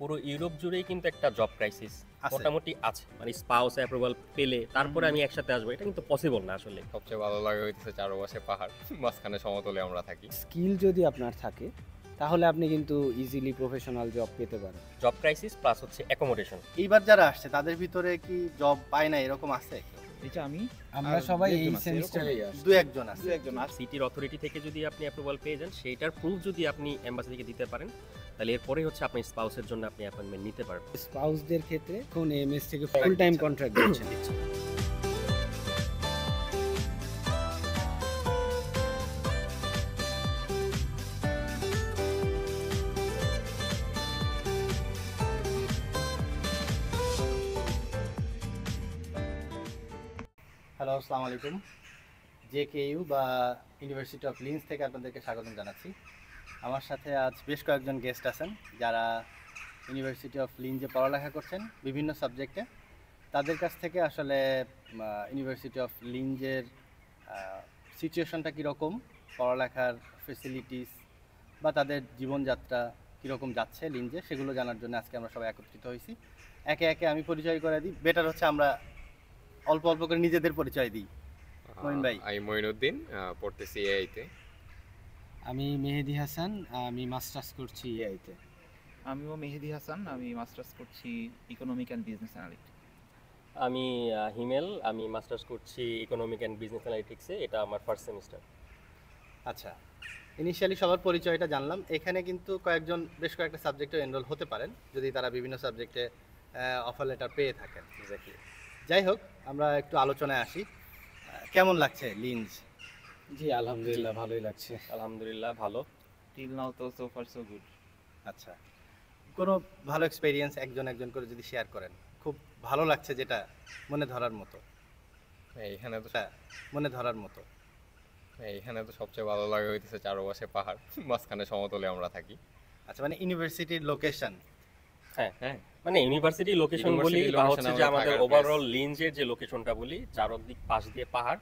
পুরো ইউরোপ জুড়েই কিন্তু একটা জব ক্রাইসিস আছে। মোটামুটি আছে, মানে স্পাউস অ্যাপ্রুভাল পেলে তারপরে আমি একসাথে আসবো, এটা কিন্তু পসিবল না আসলে। সবচেয়ে ভালো লাগে হইতেছে চারপাশে পাহাড়, মাঝখানে সমতলে আমরা থাকি। স্কিল যদি আপনার থাকে তাহলে আপনি কিন্তু ইজিলি প্রফেশনাল জব পেতে পারেন। জব ক্রাইসিস প্লাস হচ্ছে অ্যাকোমোডেশন। এইবার যারা আসছে তাদের ভিতরে কি জব পায় না এরকম আছে? এটা আমরা আর সবাই দু এই একজন আছে, সেমিস্টারেই এরকম আসছি। দু একজন আছে। একজন আছে। সিটির অথরিটি থেকে যদি আপনি অ্যাপ্রুভাল পেয়ে যান, সেইটার প্রুফ যদি আপনি এম্বাসি থেকে দিতে পারেন, তাহলে এরপরে হচ্ছে আপনি স্পাউসের জন্য আপনি অ্যাপয়েন্টমেন্ট নিতে পারবেন। স্পাউসদের ক্ষেত্রে কোন এমএস থেকে ফুল টাইম কন্ট্রাক্ট দিচ্ছে। হ্যালো, আসসালামু আলাইকুম। JKU বা ইউনিভার্সিটি অফ লিন্স থেকে আপনাদেরকে স্বাগতম জানাচ্ছি। আমার সাথে আজ বেশ কয়েকজন গেস্ট আছেন যারা ইউনিভার্সিটি অফ লিন্সে পড়ালেখা করছেন বিভিন্ন সাবজেক্টে। তাদের কাছ থেকে আসলে ইউনিভার্সিটি অফ লিন্সের সিচুয়েশনটা কীরকম, পড়ালেখার ফেসিলিটিস বা তাদের জীবনযাত্রা কীরকম যাচ্ছে লিন্সে, সেগুলো জানার জন্য আজকে আমরা সবাই একত্রিত হয়েছি। একে একে আমি পরিচয় করে দিই। বেটার হচ্ছে আমরা অল্প অল্প করে নিজেদের পরিচয় দিই। মঈন ভাই। আমি মঈনুদ্দিন, পড়তেছি এআইতে। আমি মেহেদি হাসান, আমি মাস্টার্স করছি ইআইতে। আমিও মেহেদি হাসান, আমি মাস্টার্স করছি ইকোনমিক অ্যান্ড বিজনেস অ্যানালিটিক্স। আমি হিমেল, আমি মাস্টার্স করছি ইকোনমিক অ্যান্ড বিজনেস অ্যানালিটিক্সে, এটা আমার ফার্স্ট সেমিস্টার। আচ্ছা, ইনিশিয়ালি সবার পরিচয়টা জানলাম। এখানে কিন্তু কয়েকজন বেশ কয়েকটা সাবজেক্টে এনরোল হতে পারেন যদি তারা বিভিন্ন সাবজেক্টে অফার লেটার পেয়ে থাকেন। এক্স্যাক্টলি। যাই হোক, আমরা একটু আলোচনায় আসি। কেমন লাগছে লিন্স? জি আলহামদুলিল্লাহ ভালোই লাগছে। আলহামদুলিল্লাহ ভালো। টিল নাও তো সো ফার সো গুড। আচ্ছা, কোনো ভালো এক্সপেরিয়েন্স একজন একজন করে যদি শেয়ার করেন, খুব ভালো লাগছে যেটা মনে ধরার মতো। এইখানে তো মনে ধরার মতো এইখানে তো সবচেয়ে ভালো লাগে হইতেছে চারপাশে পাহাড়, মাঝখানে সমতলে আমরা থাকি। আচ্ছা, মানে ইউনিভার্সিটির লোকেশন। হ্যাঁ হ্যাঁ, মানে ইউনিভার্সিটি লোকেশন বলি University বা location হচ্ছে যে আমরা আমাদের থাকার ওভারঅল লিঞ্জের যে লোকেশনটা বলি, চারদিক পাশ দিয়ে পাহাড়,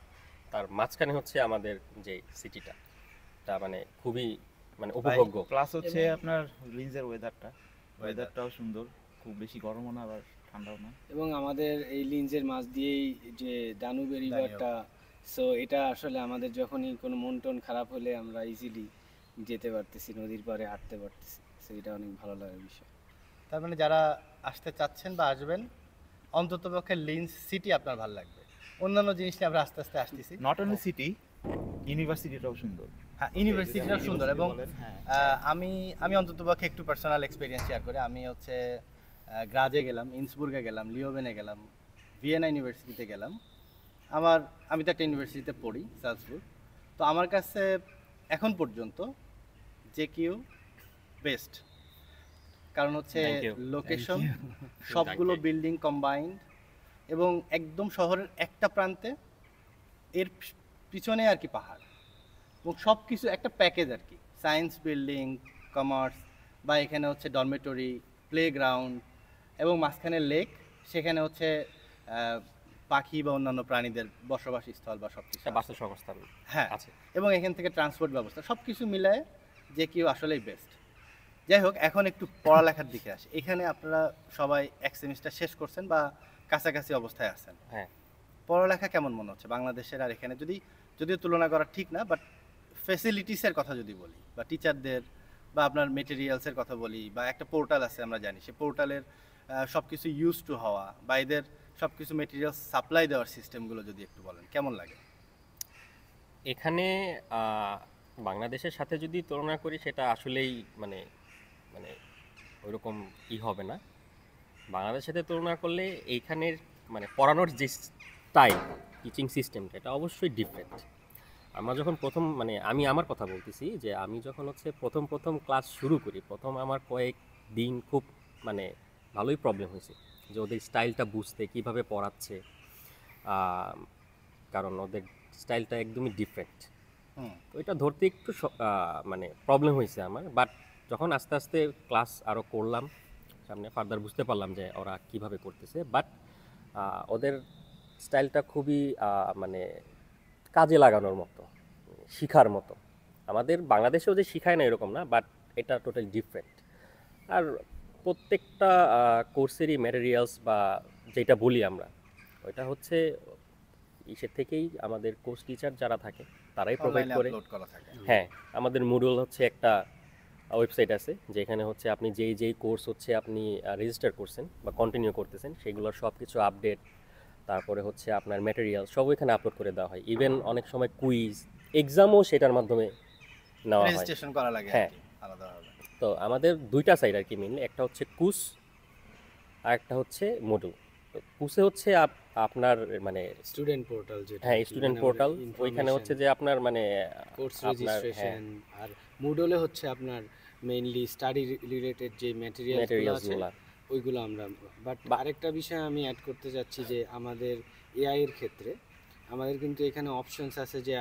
তার মাঝখানে হচ্ছে আমাদের যে সিটিটা, তা মানে খুবই মানে উপভোগ্য। প্লাস হচ্ছে আপনার লিন্সের ওয়েদারটাও সুন্দর, খুব বেশি গরমও না আবার ঠান্ডাও না। এবং আমাদের এই লিন্সের মাঝ দিয়েই যে দানুবে রিভারটা, সো এটা আসলে আমাদের যখনই কোনো মন টন খারাপ হলে আমরা ইজিলি যেতে পারতেছি, নদীর পাড়ে হাঁটতে পারতেছি, সো এটা অনেক ভালো লাগার বিষয়। তার মানে যারা আসতে চাচ্ছেন বা আসবেন, অন্ততপক্ষে লিন্স সিটি আপনার ভালো লাগবে। অন্যান্য জিনিস নিয়ে আমরা আস্তে আস্তে আসতেছি। নট অনলি সিটি, ইউনিভার্সিটিটাও সুন্দর। হ্যাঁ, ইউনিভার্সিটিটাও সুন্দর। এবং হ্যাঁ, আমি অন্ততপক্ষে একটু পার্সোনাল এক্সপিরিয়েন্স শেয়ার করি। আমি হচ্ছে গ্রাজে গেলাম, ইন্সবুর্গে গেলাম, লিওভেনে গেলাম, ভিয়েনা ইউনিভার্সিটিতে গেলাম। আমি তো একটা ইউনিভার্সিটিতে পড়ি, সালজবুর্গ। তো আমার কাছে এখন পর্যন্ত JKU বেস্ট, কারণ হচ্ছে Thank you. লোকেশন, সবগুলো Thank you. বিল্ডিং কম্বাইন্ড এবং একদম শহরের একটা প্রান্তে, এর পিছনে আর কি পাহাড়, এবং সব কিছু একটা প্যাকেজ আর কি। সায়েন্স বিল্ডিং, কমার্স, বা এখানে হচ্ছে ডরমেটরি, প্লেগ্রাউন্ড, এবং মাঝখানে লেক, সেখানে হচ্ছে পাখি বা অন্যান্য প্রাণীদের বসবাসী স্থল বা সব কিছু একটা বাস্তু সংস্থান হ্যাঁ আছে। এবং এখান থেকে ট্রান্সপোর্ট ব্যবস্থা সব কিছু মিলায় JKU আসলেই বেস্ট। যাই হোক, এখন একটু পড়ালেখার দিকে আসে। এখানে আপনারা সবাই এক সেমিস্টার শেষ করছেন বা কাছাকাছি অবস্থায় আছেন। হ্যাঁ, পড়ালেখা কেমন মনে হচ্ছে বাংলাদেশের আর এখানে? যদিও তুলনা করা ঠিক না, বাট ফেসিলিটিসের কথা যদি বলি, বা টিচারদের বা আপনার মেটেরিয়ালসের কথা বলি, বা একটা পোর্টাল আছে আমরা জানি, সে পোর্টালের সব কিছু ইউজ টু হওয়া বা এদের সব কিছু মেটেরিয়ালস সাপ্লাই দেওয়ার সিস্টেমগুলো যদি একটু বলেন কেমন লাগে? এখানে বাংলাদেশের সাথে যদি তুলনা করি, সেটা আসলেই মানে মানে ওইরকম হবে না। বাংলাদেশের সাথে তুলনা করলে এইখানের মানে পড়ানোর যে স্টাইল, টিচিং সিস্টেমটা, এটা অবশ্যই ডিফারেন্ট। আমরা যখন প্রথম মানে আমি আমার কথা বলতেছি যে আমি যখন হচ্ছে প্রথম ক্লাস শুরু করি, প্রথম আমার কয়েক দিন খুব মানে ভালোই প্রবলেম হয়েছে যে ওদের স্টাইলটা বুঝতে, কিভাবে পড়াচ্ছে, কারণ ওদের স্টাইলটা একদমই ডিফারেন্ট। তো এটা ধরতে একটু মানে প্রবলেম হয়েছে আমার। বাট যখন আস্তে আস্তে ক্লাস আরও করলাম, সামনে ফার্দার বুঝতে পারলাম যে ওরা কিভাবে করতেছে। বাট ওদের স্টাইলটা খুবই মানে কাজে লাগানোর মতো, শিখার মতো। আমাদের বাংলাদেশেও যে শিখায় না এরকম না, বাট এটা টোটালি ডিফারেন্ট। আর প্রত্যেকটা কোর্সেরই ম্যাটেরিয়ালস বা যেটা বলি আমরা, ওইটা হচ্ছে ইসের থেকেই আমাদের কোর্স টিচার যারা থাকে তারাই প্রোভাইড অনলাইনে করে। আপলোড করা থাকে। হ্যাঁ, আমাদের মুডল হচ্ছে একটা ওয়েবসাইট আছে যেখানে হচ্ছে আপনি যেই কোর্স হচ্ছে আপনি রেজিস্টার করছেন বা কন্টিনিউ করতেছেন সেগুলোর সব কিছু আপডেট, তারপরে হচ্ছে আপনার ম্যাটেরিয়াল সব ওইখানে আপলোড করে দেওয়া হয়। ইভেন অনেক সময় কুইজ এক্সামও সেটার মাধ্যমে নেওয়া হয়। রেজিস্ট্রেশন করা লাগে হ্যাঁ। আলাদাভাবে। তো আমাদের দুইটা সাইড আর কি মেনলি, একটা হচ্ছে কুস আর একটা হচ্ছে মডুল। তো কুসে হচ্ছে আপনার মানে স্টুডেন্ট পোর্টাল যেটা হ্যাঁ স্টুডেন্ট পোর্টাল, ওইখানে হচ্ছে যে আপনার মানে কোর্স আপনার রেজিস্ট্রেশন, আর মুডলে হচ্ছে আপনার মেইনলি স্টাডি রিলেটেড যে ম্যাটেরিয়ালসগুলো আছে ম্যাটেরিয়ালসগুলো। ওইগুলো আমরা। বাট আরেকটা বিষয় আমি অ্যাড করতে যাচ্ছি যে আমাদের এআই এর ক্ষেত্রে আমাদের কিন্তু এখানে অপশনস আছে যে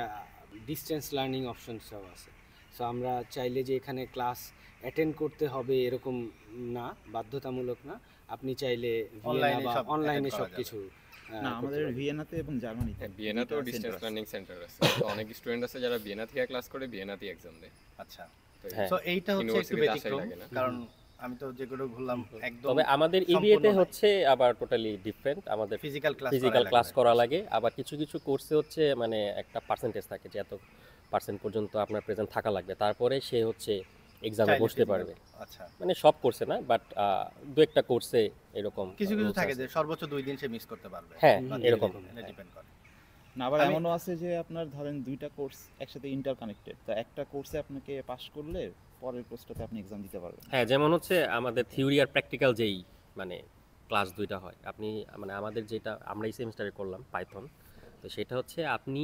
ডিসটেন্স লার্নিং অপশনসও আছে। সো আমরা চাইলে যে এখানে ক্লাস অ্যাটেন্ড করতে হবে এরকম না, বাধ্যতামূলক না, আপনি চাইলে Online-এ সব অনলাইনে attend করা সব কিছু না, আমাদের ভিয়েনাতে এবং জার্মানিতে ভিয়েনাতেও দুইটা ডিস্টেন্স center আছে। লার্নিং সেন্টার আছে। তো অনেক স্টুডেন্ট আছে যারা ভিয়েনা থেকে ক্লাস করে ভিয়েনাতেই এক্সাম দেয়। আচ্ছা, তো হ্যাঁ। সো এইটা হচ্ছে একটু University-তে আসাই ব্যতিক্রম, লাগে না। কারণ আমি তো যেগুলো ঘুরলাম একদম তবে আমাদের সম্পূর্ণ ইবিএতে নয়। হচ্ছে আবার টোটালি ডিফারেন্ট। আমাদের ফিজিক্যাল ক্লাস ফিজিক্যাল ক্লাস করা লাগে, আবার কিছু কিছু কোর্সে হচ্ছে মানে একটা পার্সেন্টেজ থাকে যে এত পার্সেন্ট পর্যন্ত আপনার প্রেজেন্ট থাকা লাগবে, তারপরে সে হচ্ছে এক্সামে বসতে পারবে। আচ্ছা, মানে সব কোর্সে না, বাট দু একটা কোর্সে এরকম কিছু কিছু rules থাকে আছে। যে সর্বোচ্চ 2 দিন সে মিস করতে পারবে। হ্যাঁ, বা এরকম। এটা ডিপেন্ড করে। না, আবার আমি- এমনও আছে যে আপনার ধরেন দুইটা কোর্স একসাথে ইন্টার কানেক্টেড, তো একটা কোর্সে আপনাকে পাস করলে পরের কোর্সটাতে আপনি এক্সাম দিতে পারবেন। হ্যাঁ, যেমন হচ্ছে আমাদের থিওরি আর প্র্যাকটিক্যাল যেই মানে ক্লাস দুইটা হয়, আপনি মানে আমাদের যেটা আমরা এই সেমিস্টারে করলাম পাইথন, তো সেটা হচ্ছে আপনি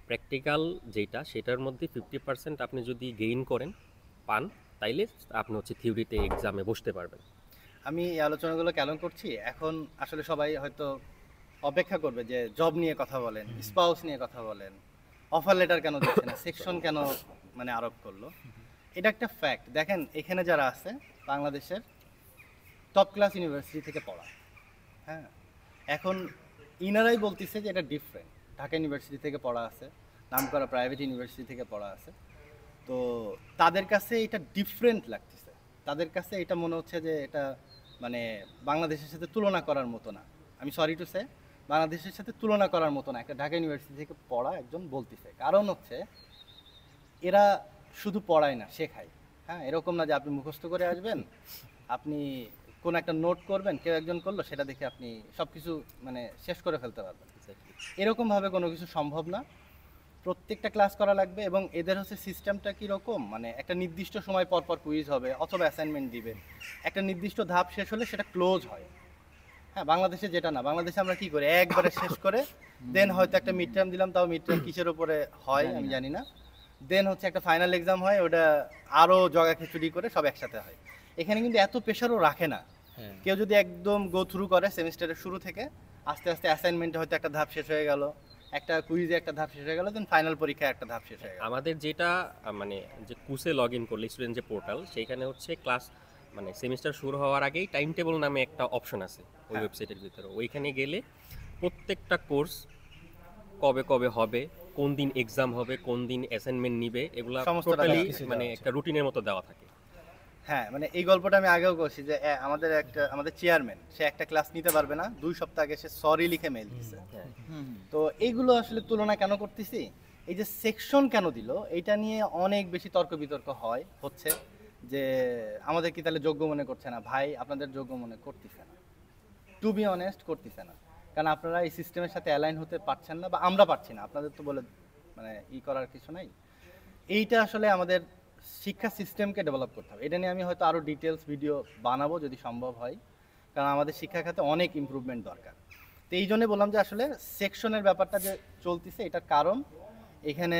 প্র্যাকটিক্যাল যেটা সেটার মধ্যে 50% আপনি যদি গেইন করেন পান, তাইলে আপনি হচ্ছে থিওরিতে এক্সামে বসতে পারবেন। আমি এই আলোচনাগুলো কেন করছি, এখন আসলে সবাই হয়তো অপেক্ষা করবে যে জব নিয়ে কথা বলেন, স্পাউস নিয়ে কথা বলেন, অফার লেটার কেন দিচ্ছে না, সেকশন কেন মানে আরোপ করলো। এটা একটা ফ্যাক্ট। দেখেন এখানে যারা আছে বাংলাদেশের টপ ক্লাস ইউনিভার্সিটি থেকে পড়া, হ্যাঁ, এখন ইনারাই বলতেছে যে এটা ডিফারেন্ট। ঢাকা ইউনিভার্সিটি থেকে পড়া আছে, নামকরা প্রাইভেট ইউনিভার্সিটি থেকে পড়া আছে, তো তাদের কাছে এটা ডিফারেন্ট লাগতেছে। তাদের কাছে এটা মনে হচ্ছে যে এটা মানে বাংলাদেশের সাথে তুলনা করার মতো না। আমি সরি টু সে, বাংলাদেশের সাথে তুলনা করার মতো না একটা ঢাকা ইউনিভার্সিটি থেকে পড়া একজন বলতেছে। কারণ হচ্ছে এরা শুধু পড়ায় না, শেখায়। হ্যাঁ, এরকম না যে আপনি মুখস্থ করে আসবেন, আপনি কোন একটা নোট করবেন, কেউ একজন করলো, সেটা দেখে আপনি সব কিছু মানে শেষ করে ফেলতে পারবেন। এরকমভাবে কোনো কিছু সম্ভব না। প্রত্যেকটা ক্লাস করা লাগবে, এবং এদের হচ্ছে সিস্টেমটা কীরকম, মানে একটা নির্দিষ্ট সময় পর পর কুইজ হবে অথবা অ্যাসাইনমেন্ট দিবে, একটা নির্দিষ্ট ধাপ শেষ হলে সেটা ক্লোজ হয়। হ্যাঁ, বাংলাদেশে যেটা না, বাংলাদেশে আমরা কি করি, একবারে শেষ করে দেন হয়তো একটা মিড টার্ম দিলাম, তাও মিড টার্ম কিসের উপরে হয় আমি জানি না, দেন হচ্ছে একটা ফাইনাল এক্সাম হয়, ওটা আরও জগা খিচুড়ি করে সব একসাথে হয়। এখানে কিন্তু এত প্রেশারও রাখে না। কেউ যদি একদম গো থ্রু করে সেমিস্টারের শুরু থেকে আস্তে আস্তে অ্যাসাইনমেন্টে হয়তো একটা ধাপ শেষ হয়ে গেল, একটা কুইজে একটা ধাপ শেষ হয়ে গেল, দেন ফাইনাল পরীক্ষায় একটা ধাপ শেষ হয়ে গেল। আমাদের যেটা মানে যে কুসে লগ ইন করলে স্টুডেন্ট যে পোর্টাল, সেইখানে হচ্ছে ক্লাস মানে সেমিস্টার শুরু হওয়ার আগেই টাইম টেবল নামে একটা অপশন আছে ওই ওয়েবসাইটের ভিতরে। ওইখানে গেলে প্রত্যেকটা কোর্স কবে কবে হবে, কোন দিন এক্সাম হবে, কোন দিন অ্যাসাইনমেন্ট নিবে, এগুলা সমস্তটা টোটালি কিছু মানে দেওয়া আছে। একটা রুটিনের মতো দেওয়া থাকে। হ্যাঁ, মানে এই গল্পটা আমি আগেও করছি যে আমাদের চেয়ারম্যান, সে একটা ক্লাস নিতে পারবে না, 2 সপ্তাহ আগে সে সরি লিখে মেল দিচ্ছে। তো এইগুলো আসলে তুলনা কেন করতেছি, এই যে সেকশন কেন দিল, এইটা নিয়ে অনেক বেশি তর্ক বিতর্ক হচ্ছে যে আমাদের কি তাহলে যোগ্য মনে করছে না। ভাই, আপনাদের যোগ্য মনে করতেছে না, টু বি অনেস্ট করতেছে না, কারণ আপনারা এই সিস্টেমের সাথে অ্যালাইন হতে পারছেন না, বা আমরা পারছি না, আপনাদের তো বলে মানে করার কিছু নাই। এইটা আসলে আমাদের শিক্ষা সিস্টেমকে ডেভেলপ করতে হবে। এটা নিয়ে আমি হয়তো আরও ডিটেলস ভিডিও বানাবো যদি সম্ভব হয়, কারণ আমাদের শিক্ষা খাতে অনেক ইমপ্রুভমেন্ট দরকার। তো এই জন্যই বললাম যে আসলে সেকশনের ব্যাপারটা যে চলতেছে, এটার কারণ এখানে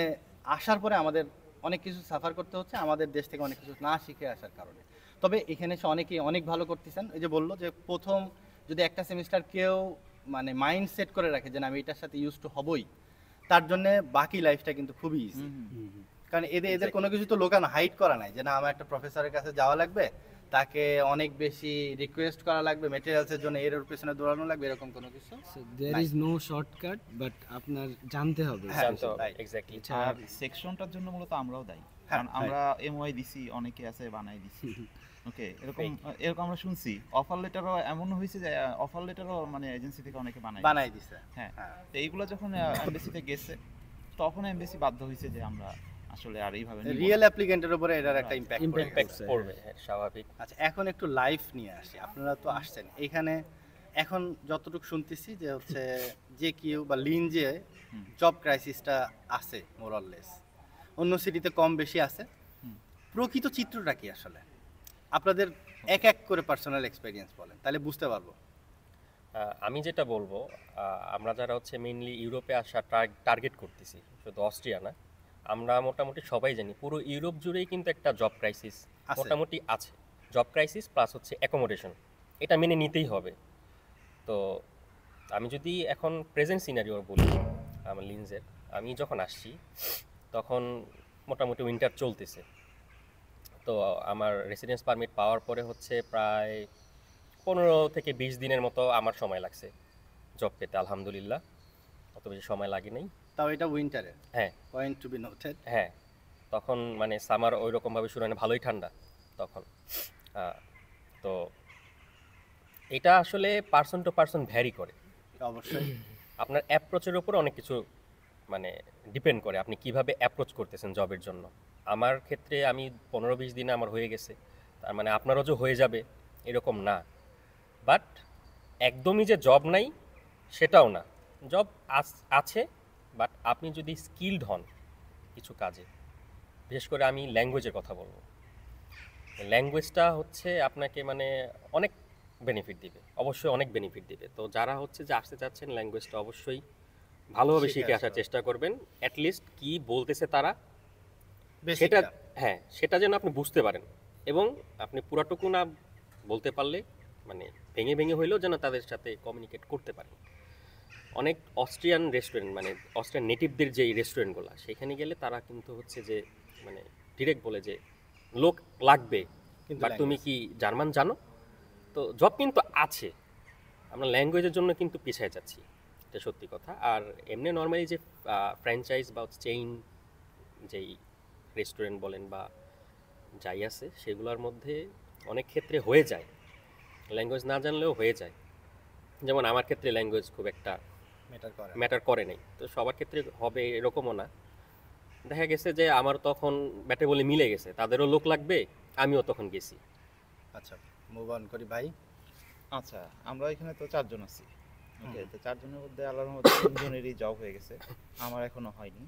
আসার পরে আমাদের অনেক কিছু সাফার করতে হচ্ছে, আমাদের দেশ থেকে অনেক কিছু না শিখে আসার কারণে। তবে এখানে এসে অনেকেই অনেক ভালো করতেছেন। এই যে বললো যে প্রথম যদি একটা সেমিস্টার কেউ মানে মাইন্ড সেট করে রাখে যে না আমি এটার সাথে ইউজ টু হবই, তার জন্য বাকি লাইফটা কিন্তু খুবই ইজি। কারণ এদের কোনো কিছু তো লোকানো হাইড করা নাই যে না আমার একটা প্রফেসরের কাছে যাওয়া লাগবে, তাকে অনেক বেশি রিকোয়েস্ট করা লাগবে, মেটেরিয়ালসের জন্য এর পেছনে দৌড়ানো লাগবে, এরকম কোনো কিছু। There is no shortcut, but আপনার জানতে হবে। হ্যাঁ, জানতে হবে, right. এক্স্যাক্টলি। আর সেকশনটার জন্য মূলত আমরাও দায়ী, হ্যাঁ, কারণ আমরা এমওয়াই দিছি, অনেকে আছে বানাই দিছি। ওকে, এরকম আমরা শুনছি। অফার লেটারও এমন হয়েছে যে অফার লেটারও মানে এজেন্সি থেকে অনেকে বানাই দিছে। হ্যাঁ, হ্যাঁ। তো এইগুলো যখন এমবেসিতে গেছে তখন এমবেসি বাধ্য হয়েছে যে আমরা আসলে আর এইভাবে নিব না। রিয়েল অ্যাপ্লিকেন্টের উপরে এটার একটা ইম্প্যাক্ট ইম্প্যাক্ট পড়বে, হ্যাঁ, স্বাভাবিক। আচ্ছা, এখন একটু লাইফ নিয়ে আসি। আপনারা তো আসছেন এখানে, এখন যতটুকু শুনতেছি যে হচ্ছে যে কিউ বা লিঞ্জে হুম। জব ক্রাইসিসটা আছে মোরলেস, অন্য সিটিতে কম বেশি আছে। হুম। প্রকৃত চিত্রটা কি আসলে? আপনাদের এক এক করে পার্সোনাল এক্সপেরিয়েন্স বলেন, তাহলে বুঝতে পারবো। আমি যেটা বলবো, আমরা যারা হচ্ছে মেইনলি ইউরোপে আসা টার্গেট করতেছি, শুধু অস্ট্রিয়া না, আমরা মোটামুটি সবাই জানি পুরো ইউরোপ জুড়েই কিন্তু একটা জব ক্রাইসিস আছে। মোটামুটি আছে। জব ক্রাইসিস প্লাস হচ্ছে অ্যাকোমোডেশন, এটা মেনে নিতেই হবে। তো আমি যদি এখন প্রেজেন্ট সিনারিও বলি, আমার লিন্সের, আমি যখন আসছি তখন মোটামুটি উইন্টার চলতেছে। তো আমার রেসিডেন্স পারমিট পাওয়ার পরে হচ্ছে প্রায় 15 থেকে 20 দিনের মতো আমার সময় লাগছে জব পেতে, আলহামদুলিল্লাহ অত বেশি সময় লাগে নাই। তাও এটা উইন্টারে, হ্যাঁ পয়েন্ট টু বি নোটেড। হ্যাঁ, তখন মানে সামার ওই রকমভাবে শুরু হয় না, ভালোই ঠান্ডা তখন। তো এটা আসলে পার্সন টু পার্সন ভ্যারি করে। অবশ্যই। আপনার অ্যাপ্রোচের উপর অনেক কিছু মানে ডিপেন্ড করে, আপনি কিভাবে অ্যাপ্রোচ করতেছেন জবের জন্য। আমার ক্ষেত্রে আমি 15-20 দিনে আমার হয়ে গেছে, তার মানে আপনারও যে হয়ে যাবে এরকম না। বাট একদমই যে জব নাই সেটাও না, জব আছে, বাট আপনি যদি স্কিলড হন কিছু কাজে, বিশেষ করে আমি ল্যাঙ্গুয়েজের কথা বলবো, ল্যাঙ্গুয়েজটা হচ্ছে আপনাকে মানে অনেক বেনিফিট দিবে, অবশ্যই অনেক বেনিফিট দিবে। তো যারা হচ্ছে যে আসতে চাচ্ছেন, ল্যাঙ্গুয়েজটা অবশ্যই ভালোভাবে শিখে শিখে আসার আসতে চেষ্টা করবেন। অ্যাটলিস্ট কি বলতেছে তারা সেটা, বেসিকটা। হ্যাঁ, সেটা যেন আপনি বুঝতে পারেন, এবং আপনি পুরাটুকু না বলতে পারলে মানে ভেঙে ভেঙে হইলেও যেন তাদের সাথে কমিউনিকেট করতে পারেন। অনেক অস্ট্রিয়ান রেস্টুরেন্ট, মানে অস্ট্রিয়ান নেটিভদের যেই রেস্টুরেন্টগুলো, সেখানে গেলে তারা কিন্তু হচ্ছে যে মানে ডিরেক্ট বলে যে লোক লাগবে, কিন্তু বাট তুমি কি জার্মান জানো? তো জব কিন্তু আছে, আমরা ল্যাঙ্গুয়েজের জন্য কিন্তু পিছিয়ে যাচ্ছি, এটা সত্যি কথা। আর এমনি নর্মালি যে ফ্র্যাঞ্চাইজ বা চেইন যেই রেস্টুরেন্ট বলেন বা যাই আছে, সেগুলোর মধ্যে অনেক ক্ষেত্রে হয়ে যায়, ল্যাঙ্গুয়েজ না জানলেও হয়ে যায়। যেমন আমার ক্ষেত্রে ল্যাঙ্গুয়েজ খুব একটা ম্যাটার করে। ম্যাটার করে নাই, তো সবার ক্ষেত্রে হবে এরকমও না। দেখা গেছে যে আমার তখন ব্যাটে বলে মিলে গেছে, তাদেরও লোক লাগবে, আমিও তখন গেছি। আচ্ছা, মুভ অন করি ভাই। আচ্ছা, আমরা এখানে তো 4 জন আছি। ওকে, তো 4 জনের মধ্যে আল্লাহর মধ্যে 3 জনেরই জব হয়ে গেছে, আমার এখনো হয়নি।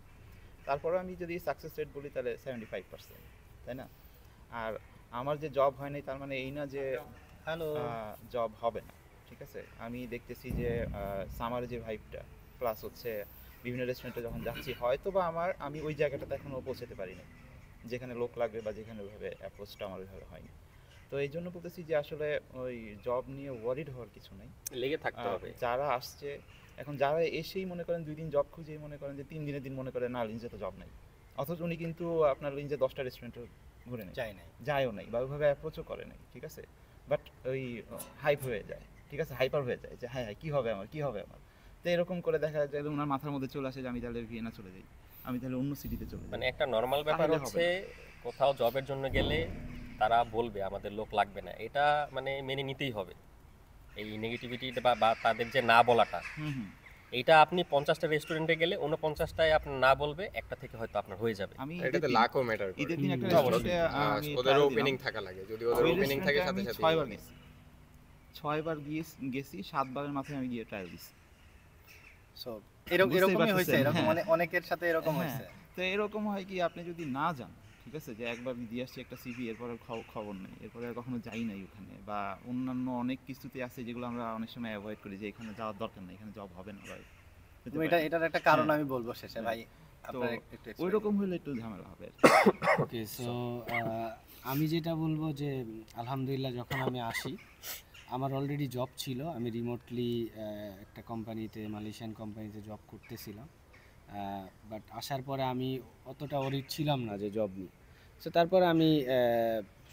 তারপরে আমি যদি সাকসেস রেট বলি তাহলে 75%, তাই না? আর আমার যে জব হয়নি তার মানে এই না যে হ্যালো। জব হবে না, ঠিক আছে? আমি দেখতেছি যে সামারে যে ভাইবটা প্লাস হচ্ছে বিভিন্ন রেস্টুরেন্টে যখন যাচ্ছি, হয়তো বা আমি ওই জায়গাটাতে এখনও পৌঁছাতে পারিনি যেখানে লোক লাগবে বা যেখানে ওইভাবে অ্যাপ্রোচটা আমার ওইভাবে হয়নি। তো এই জন্য বলতেছি যে আসলে ওই জব নিয়ে ওয়ারিড হওয়ার কিছু নেই, লেগে থাকতে হবে। যারা আসছে এখন, যারা এসেই মনে করেন 2 দিন জব খুঁজেই মনে করেন যে 3 দিনের দিন মনে করেন না লিঞ্জে তো জব নাই, অথচ উনি কিন্তু আপনার লিঞ্জে 10টা রেস্টুরেন্টে ঘুরে নেই, যাই নাই। যায়ও নাই বা ওইভাবে অ্যাপ্রোচও করে নাই, ঠিক আছে? বাট ওই হাইপ হয়ে যায়, ঠিক আছে, হাইপার হয়ে যায় যে হ্যাঁ হ্যাঁ কী হবে আমার, কী হবে আমার। তো এরকম করে দেখা যায় যে ওনার মাথার মধ্যে চলে আসে যে আমি তাহলে ভিয়েনা চলে যাই, আমি তাহলে অন্য সিটিতে চলে যাই। মানে একটা নর্মাল ব্যাপার তাহলে হবে হচ্ছে কোথাও জবের জন্য গেলে তারা বলবে আমাদের লোক লাগবে না, এটা মানে মেনে নিতেই হবে। এই নেগেটিভিটি বা তাদের যে না বলাটা, হুম হুম। এইটা আপনি 50টা রেস্টুরেন্টে গেলে 49টায় আপনার না বলবে, একটা থেকে হয়তো আপনার হয়ে যাবে। আমি এটাতে লাকও ম্যাটার করে। ঈদের দিন একটা অবশ্যই। রেস্টুরেন্টে আমি ওদের trial দিলাম। ওপেনিং থাকা লাগে, যদি ওদের ওই ওপেনিং থাকে রেস্টুরেন্টে সাথে আমি সাথে 6 বার গেছি, 6 বার গেছি, 7 বারের মাথায় আমি গিয়ে ট্রায়াল দিছি। সো বুঝতেই এরকমই পারতেছেন, হয়েছে, এরকম হ্যাঁ। অনেকের সাথে এরকম হ্যাঁ, হয়েছে। তো এরকম হয় কি আপনি যদি না যান, ঠিক আছে, যে একবার দিয়ে আসছি একটা সিভি, এরপর আর খবর নেই, এরপরে আর কখনো যাই নাই ওখানে, বা অন্যান্য অনেক কিছুতে আছে যেগুলো আমরা অনেক সময় অ্যাভয়েড করি যে এখানে যাওয়ার দরকার নেই, এখানে জব হবে না, বা হতে পারে। এটার একটা কারণ হ্যাঁ। আমি বলবো শেষে ভাই, তো আপনার একটু ওই রকম হলে একটু ঝামেলা হবে। ওকে, সো আমি যেটা বলবো যে আলহামদুলিল্লাহ যখন আমি আসি, আমার অলরেডি জব ছিল, আমি রিমোটলি একটা কোম্পানিতে, মালয়েশিয়ান কোম্পানিতে জব করতেছিলাম। বাট আসার পরে আমি অতটা ওরিড ছিলাম না যে জব নিয়ে। সো তারপরে আমি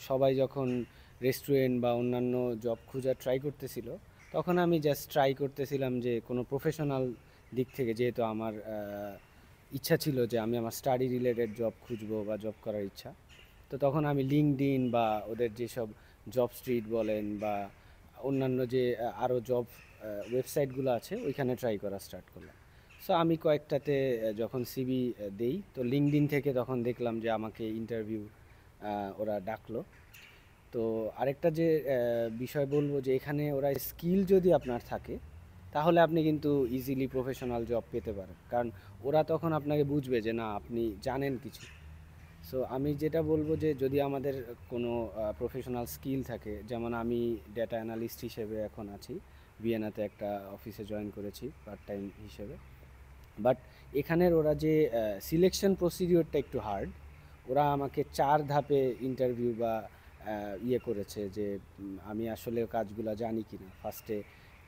সবাই যখন রেস্টুরেন্ট বা অন্যান্য জব খোঁজার ট্রাই করতেছিল, তখন আমি জাস্ট ট্রাই করতেছিলাম যে কোনো প্রফেশনাল দিক থেকে, যেহেতু আমার ইচ্ছা ছিল যে আমি আমার স্টাডি রিলেটেড জব খুঁজবো বা জব করার ইচ্ছা। তো তখন আমি লিঙ্কডইন বা ওদের যেসব জব স্ট্রিট বলেন বা অন্যান্য যে আরও জব ওয়েবসাইটগুলো আছে ওইখানে ট্রাই করা স্টার্ট করলাম। সো আমি কয়েকটাতে যখন সিভি দেই তো লিঙ্কডইন থেকে তখন দেখলাম যে আমাকে ইন্টারভিউ ওরা ডাকলো। তো আরেকটা যে বিষয় বলবো যে এখানে ওরা স্কিল যদি আপনার থাকে তাহলে আপনি কিন্তু ইজিলি প্রফেশনাল জব পেতে পারেন, কারণ ওরা তখন আপনাকে বুঝবে যে না আপনি জানেন কিছু। সো আমি যেটা বলবো যে যদি আমাদের কোনো প্রফেশনাল স্কিল থাকে, যেমন আমি ডেটা অ্যানালিস্ট হিসেবে এখন আছি, ভিয়েনাতে একটা অফিসে জয়েন করেছি পার্ট টাইম হিসেবে। বাট এখানের ওরা যে সিলেকশন প্রসিডিওরটা একটু হার্ড। ওরা আমাকে 4 ধাপে ইন্টারভিউ বা করেছে যে আমি আসলে কাজগুলো জানি কি না। ফার্স্টে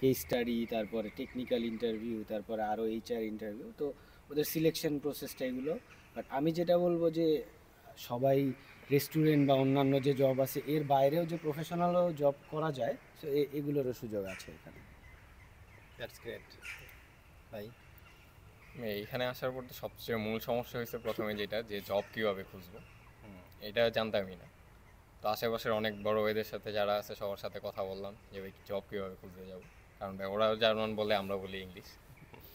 কেস স্টাডি, তারপরে টেকনিক্যাল ইন্টারভিউ, তারপরে আরও এইচআর ইন্টারভিউ। তো ওদের সিলেকশন প্রসেসটা এগুলো। বাট আমি যেটা বলবো যে সবাই রেস্টুরেন্ট বা অন্যান্য যে জব আছে এর বাইরেও যে প্রফেশনালও জব করা যায়, সো এগুলোরও সুযোগ আছে এখানে। দ্যাটস গ্রেট ভাই। এইখানে আসার পর তো সবচেয়ে মূল সমস্যা হয়েছে প্রথমে যেটা, যে জব কীভাবে খুঁজবো এটা জানতামই না। তো আশেপাশের অনেক বড় ভাইদের সাথে যারা আছে সবার সাথে কথা বললাম যে ভাই জব কীভাবে খুঁজতে যাবো, কারণ ভাই ওরাও জার্মান বলে, আমরা বলি ইংলিশ,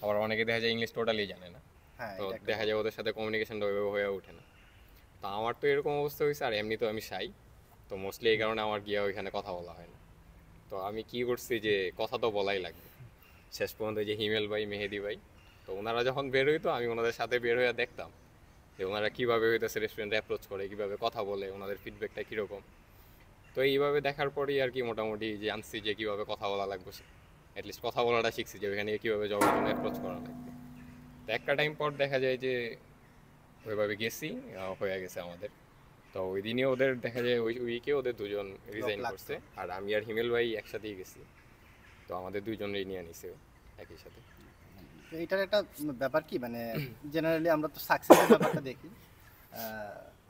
আবার অনেকে দেখা যায় ইংলিশ টোটালি জানে না। হ্যাঁ, তো দেখা যায় ওদের সাথে কমিউনিকেশনটা ওইভাবে হয়ে ওঠে না। তো আমার তো এরকম অবস্থা হয়েছে, আর এমনি তো আমি শাই, তো মোস্টলি এই কারণে আমার গিয়ে ওইখানে কথা বলা হয় না। তো আমি কি করছি যে কথা তো বলাই লাগবে, শেষ পর্যন্ত যে হিমেল ভাই, মেহেদি ভাই, তো ওনারা যখন বের হইতো আমি ওনাদের সাথে বের হয়ে দেখতাম যে ওনারা কীভাবে হইতেছে রেস্টুরেন্টে অ্যাপ্রোচ করে, কীভাবে কথা বলে, ওনাদের ফিডব্যাকটা কীরকম। তো এইভাবে দেখার পরেই আর কি মোটামুটি জানছি যে কীভাবে কথা বলা লাগবে, অ্যাটলিস্ট কথা বলাটা শিখছি যে ওইখানে কীভাবে জবের জন্য অ্যাপ্রোচ করা লাগবে। তো একটা টাইম পর দেখা যায় যে ওইভাবে গেছি, হয়ে গেছে আমাদের। তো ওই দিনই ওদের দেখা যায় ওই উইকে ওদের দুজন রিজাইন করছে, আর আমি আর হিমেল ভাই একসাথেই গেছি। তো আমাদের দুইজনেরই নিয়ে নিছে একই সাথে। তো এটার একটা ব্যাপার কি, মানে জেনারেলি আমরা তো সাকসেসের ব্যাপারটা দেখি।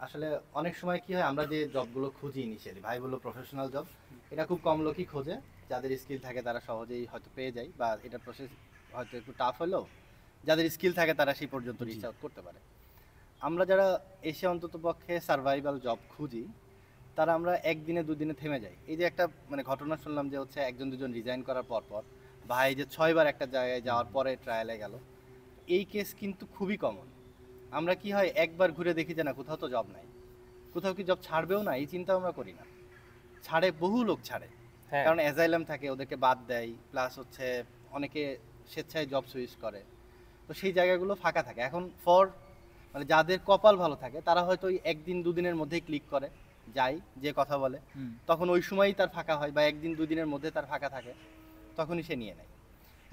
আসলে অনেক সময় কি হয়, আমরা যে জবগুলো খুঁজি ইনিশিয়ালি, ভাই বললো প্রফেশনাল জব, এটা খুব কম লোকই খোঁজে। যাদের স্কিল থাকে তারা সহজেই হয়তো পেয়ে যায়, বা এটা প্রসেস হয়তো একটু টাফ হলেও যাদের স্কিল থাকে তারা সেই পর্যন্ত রিচ আউট করতে পারে। আমরা যারা এসে অন্তত পক্ষে সার্ভাইভাল জব খুঁজি, তারা আমরা একদিনে দুদিনে থেমে যাই। এই যে একটা মানে ঘটনা শুনলাম যে হচ্ছে একজন দুজন রিজাইন করার পর ভাই যে 6 বার একটা জায়গায় যাওয়ার পরে ট্রায়ালে গেল, এই কেস কিন্তু খুবই কমন। আমরা কি হয় একবার ঘুরে দেখি যে না কোথাও তো জব নাই, কোথাও কি জব ছাড়বেও না, এই চিন্তা আমরা করি না। ছাড়ে, বহু লোক ছাড়ে, কারণ অ্যাজাইলাম থাকে, ওদেরকে বাদ দেয়, প্লাস হচ্ছে অনেকে স্বেচ্ছায় জব সুইচ করে। তো সেই জায়গাগুলো ফাঁকা থাকে। এখন মানে যাদের কপাল ভালো থাকে তারা হয়তো ওই একদিন দুদিনের মধ্যেই ক্লিক করে যায়, যে কথা বলে, তখন ওই সময়ই তার ফাঁকা হয়, বা একদিন দুদিনের মধ্যে তার ফাঁকা থাকে, তখনই সে নিয়ে নেয়।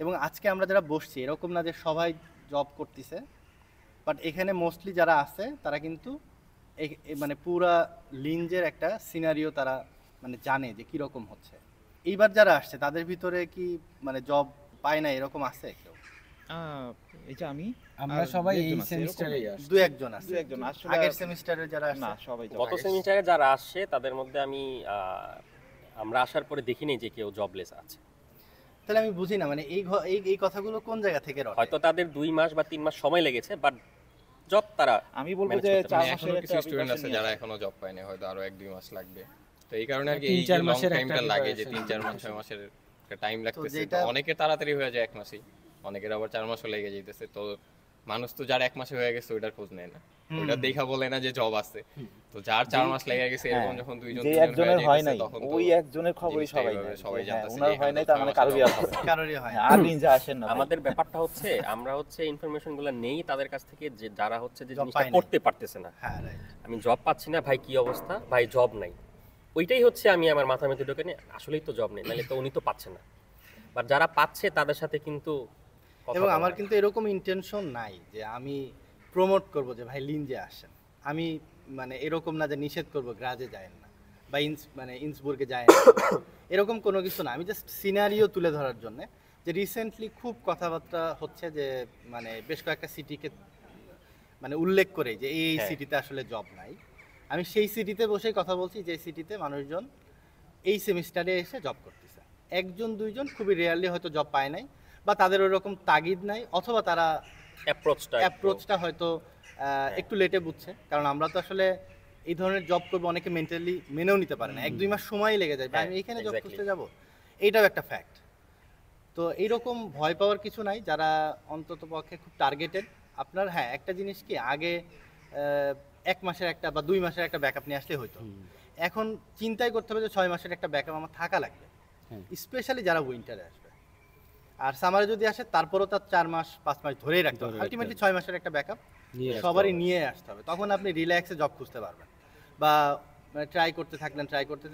এবং আজকে আমরা যারা বসছি এরকম না যে সবাই জব করতেছে, বাট এখানে মোস্টলি যারা আছে তারা কিন্তু মানে পুরা লিঞ্জের একটা সিনারিও তারা মানে জানে যে কীরকম হচ্ছে। এইবার যারা আসছে তাদের ভিতরে কি মানে জব পায় না এরকম আছে কেউ? এই যে আমরা আর সবাই দু-একজন এই আছে, সেমিস্টারে এরকম দু একজন আছে, দু-একজন আসলে আগের সেমিস্টারে যারা না আসছে। সবাই গত সেমিস্টারে যারা আসছে তাদের মধ্যে আমরা আসার পরে দেখিনি যে কেউ জবলেস আছে। তাহলে আমি বুঝি না মানে এই কথাগুলো কোন জায়গা থেকে রটে? হয়তো তাদের 2 মাস বা 3 মাস সময় লেগেছে, বাট জব তারা আমি বলবো manage যে করতে 4 পারে। মাসের এখনো একটা কিছু স্টুডেন্ট আছে application যারা নিয়ে এখনো জব পায়নি, হয়তো আরো 1-2 মাস লাগবে। তো এই কারণে আর কি 3-4 এই লং মাসের একটা টাইমটা লাগে যে preparation 3-4 মাস 6 মাসের একটা টাইম লাগতেছে। যেটা- তো অনেকের তাড়াতাড়ি হয়ে যায় 1 মাসেই, অনেকের আবার 4 মাসও লেগে যাইতেছে। তো মানুষ তো যার 1 মাসে হয়ে গেছে ওইটার খোঁজ নেয় না, ওইটা দেখা বলে না যে জব আছে। তো যার 4 মাস লেগে গেছে এরকম যখন দুইজন যে তিনজন একজনের হয়ে হয় যাইতেছে নাই তখন তো ওই একজনের খবরই জিনিসটা সবাই এইভাবে নেয়। সবাই হ্যাঁ, জানতেছে ওনার যে হয় এখানে নাই তো তার 6 মানে মাসের কারোরই job আর হবে না। কারোরই হয় না। আর নিনজা আসেন না ভাই। আমাদের ব্যাপারটা হচ্ছে আমরা হচ্ছে ইনফরমেশনগুলো নেই তাদের কাছ থেকে, যে যারা হচ্ছে যে Job জিনিসটা পায় নাই। করতে পারতেছে না। হ্যাঁ, রাইট। আমি জব পাচ্ছি না ভাই, কি অবস্থা ভাই, জব নাই। ওইটাই হচ্ছে আমি আমার মাথার মধ্যে ঢোকে নিয়ে, আসলেই তো জব নেই, নাহলে তো উনি তো পাচ্ছে না। বাট যারা পাচ্ছে তাদের সাথে কিন্তু কথা এবং বলা আমার হয়। কিন্তু এরকম ইন্টেনশন নাই যে আমি প্রমোট করব যে ভাই লিঞ্জে আসেন। আমি মানে এরকম না যে নিষেধ করব গ্রাজে যায় না, বা মানে ইন্সবুর্গে যায় না, এরকম কোনো কিছু না। আমি জাস্ট সিনারিও তুলে ধরার জন্য যে রিসেন্টলি খুব কথাবার্তা হচ্ছে যে মানে বেশ কয়েকটা সিটিকে মানে উল্লেখ করে যে এই হ্যাঁ। সিটিতে আসলে জব নাই। আমি সেই সিটিতে বসেই কথা বলছি যে সিটিতে মানুষজন এই সেমিস্টারে এসে জব করতেছে। একজন দুইজন খুবই রেয়ারলি হয়তো জব পায় নাই, বা তাদের ওরকম তাগিদ নাই, অথবা তারা অ্যাপ্রোচটা অ্যাপ্রোচটা হয়তো একটু লেটে বুঝছে। কারণ আমরা তো আসলে এই ধরনের জব করবে অনেকে মেন্টালি মেনেও নিতে পারে না, 1-2 মাস সময় লেগে যায়, হ্যাঁ, আমি এখানে জব exactly. করতে যাব, এইটাও একটা ফ্যাক্ট। তো এইরকম ভয় পাওয়ার কিছু নাই, যারা অন্তত পক্ষে খুব টার্গেটেড। আপনার হ্যাঁ একটা জিনিস কি, আগে 1 মাসের একটা বা 2 মাসের একটা ব্যাকআপ নিয়ে আসলে হইতো, এখন চিন্তাই করতে হবে যে 6 মাসের একটা ব্যাকআপ আমার থাকা লাগবে, হ্যাঁ। স্পেশালি যারা উইন্টারে আসবে। আর সামারে যদি আসে তারপরও তার 4 মাস 5 মাস ধরেই রাখতে হবে, ধরে রাখতে আলটিমেটলি 6 মাসের একটা ব্যাকআপ নিয়ে আসতে সবারই হবে। নিয়ে আসতে হবে, তখন আপনি রিল্যাক্সে জব খুঁজতে পারবেন, বা ট্রাই করতে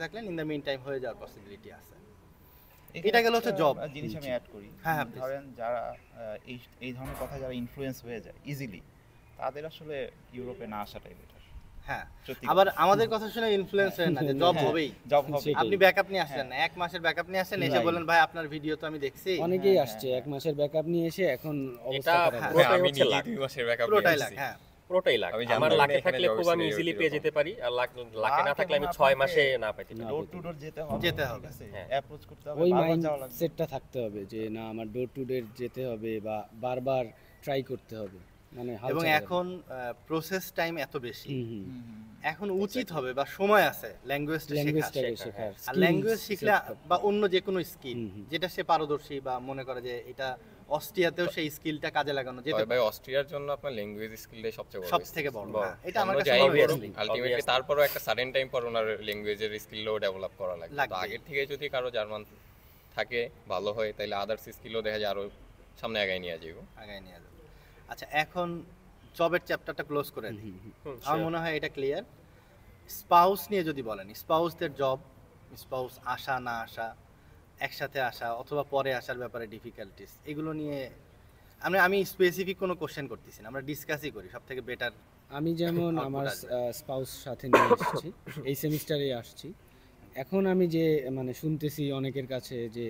থাকলেন, ইন দ্য মিন টাইম হয়ে যাওয়ার পসিবিলিটি আছে। এখানে এটা গেল হচ্ছে একটা job। জিনিস আমি অ্যাড করি। হ্যাঁ, হ্যাঁ, please। ধরেন যারা এই এই ধরনের কথা যারা ইনফ্লুয়েন্স হয়ে যায় ইজিলি, তাদের আসলে ইউরোপে না আসাটাই বেটার। হ্যাঁ, সত্যি আবার আমাদের কথা শুনে ইনফ্লুয়েন্স হয় না যে জব হ্যাঁ, হবেই। জব হবে। সেটাই। আপনি ব্যাকআপ নিয়ে আসলেন না, 1 মাসের ব্যাকআপ নিয়ে আসেন, এসে Right. বলেন ভাই আপনার ভিডিও তো আমি দেখছি। অনেকেই হ্যাঁ, আসছে হ্যাঁ, 1 মাসের ব্যাকআপ নিয়ে এসে এখন অবস্থা এটা খারাপ। হ্যাঁ, পুরোটাই আমি হচ্ছে নিজে লাক। 2 মাসের ব্যাকআপ পুরোটাই লাগ, হ্যাঁ। পুরোটাই লাক। আমি আমার জানতাম লাকে না এখানে থাকলে job খুব আমি scenario ইজিলি পেয়ে এরকম। যেতে পারি, আর লাকে না লাক থাকলে আমি এবং 6 আপনাকে মাসে না পাইতে পারি। ডোর টু ডোর যেতে হবে, যেতে ঠিক হবে। আছে? হ্যাঁ। অ্যাপ্রোচ করতে হবে, ওই বারবার মাইন্ড যাওয়া লাগবে। সেটটা থাকতে হবে যে না আমার ডোর টু ডোর যেতে হবে বা বারবার ট্রাই করতে হবে, মানে হাল এবং ছাড়া যাবে না। এখন প্রসেস টাইম এত বেশি, হুম, হুম। হুম, হুম, হুম। এখন উচিত হবে বা সময় আছে ল্যাঙ্গুয়েজটা শেখা। ল্যাঙ্গুয়েজটাকে শেখা, শেখার আর skills ল্যাঙ্গুয়েজ শিখলে set করতে বা হবে। অন্য যে কোনো স্কিল হুম, হুম। যেটা সে পারদর্শী, বা মনে করে যে এটা অস্ট্রিয়াতেও সেই স্কিলটা কাজে লাগানো যেতে তবে ভাই অস্ট্রিয়ার জন্য আপনার ল্যাঙ্গুয়েজ স্কিলটাই সবচেয়ে বড় সব থেকে বড়। হ্যাঁ, এটা আমার কাছে যাই মনে হয় obviously, আলটিমেটলি obviously। তারপরও একটা সাডেন টাইম পর ওনার ল্যাঙ্গুয়েজের স্কিলও ডেভেলপ করা লাগবে। তো লাগবেই। আগের থেকে যদি কারো জার্মান থাকে ভালো হয়, তাহলে আদার্স স্কিলও দেখা যায় আরো সামনে আগায় নিয়ে যাবো। আগায় নিয়ে যাবে। আচ্ছা, এখন জবের চ্যাপ্টারটা ক্লোজ করে দিই। আমার মনে হয় এটা ক্লিয়ার। স্পাউস নিয়ে যদি বলেন, স্পাউসদের জব, স্পাউস আসা না আসা, একসাথে আসা অথবা পরে আসার ব্যাপারে ডিফিকাল্টিস, এগুলো নিয়ে আমি স্পেসিফিক কোনো কোশ্চেন করতেছি না, আমরা ডিসকাসই করি সব থেকে বেটার। আমি যেমন Output আমার আসবে। স্পাউস সাথে নিয়ে এসেছি, এই সেমিস্টারে আসছি। এখন আমি যে মানে শুনতেছি অনেকের কাছে যে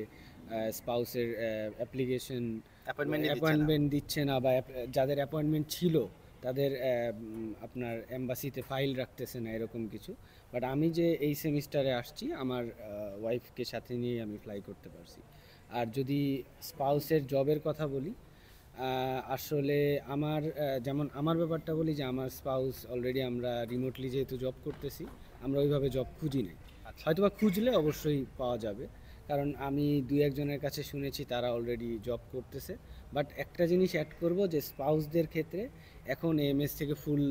স্পাউসের অ্যাপ্লিকেশন অ্যাপয়েন্টমেন্ট দিচ্ছে না, বা যাদের অ্যাপয়েন্টমেন্ট ছিল তাদের আপনার এম্বাসিতে ফাইল রাখতেছে না, এরকম কিছু। বাট আমি যে এই সেমিস্টারে আসছি, আমার ওয়াইফকে সাথে নিয়ে আমি ফ্লাই করতে পারছি। আর যদি স্পাউসের জবের কথা বলি, আসলে আমার যেমন আমার ব্যাপারটা বলি যে আমার স্পাউস অলরেডি, আমরা রিমোটলি যেহেতু জব করতেছি, আমরা ওইভাবে জব খুঁজি নাই। আচ্ছা। হয়তোবা খুঁজলে অবশ্যই পাওয়া যাবে, কারণ আমি 2-1 জনের কাছে শুনেছি তারা অলরেডি জব করতেছে। বাট একটা জিনিস অ্যাড করব যে স্পাউসদের ক্ষেত্রে এখন এমএস থেকে ফুল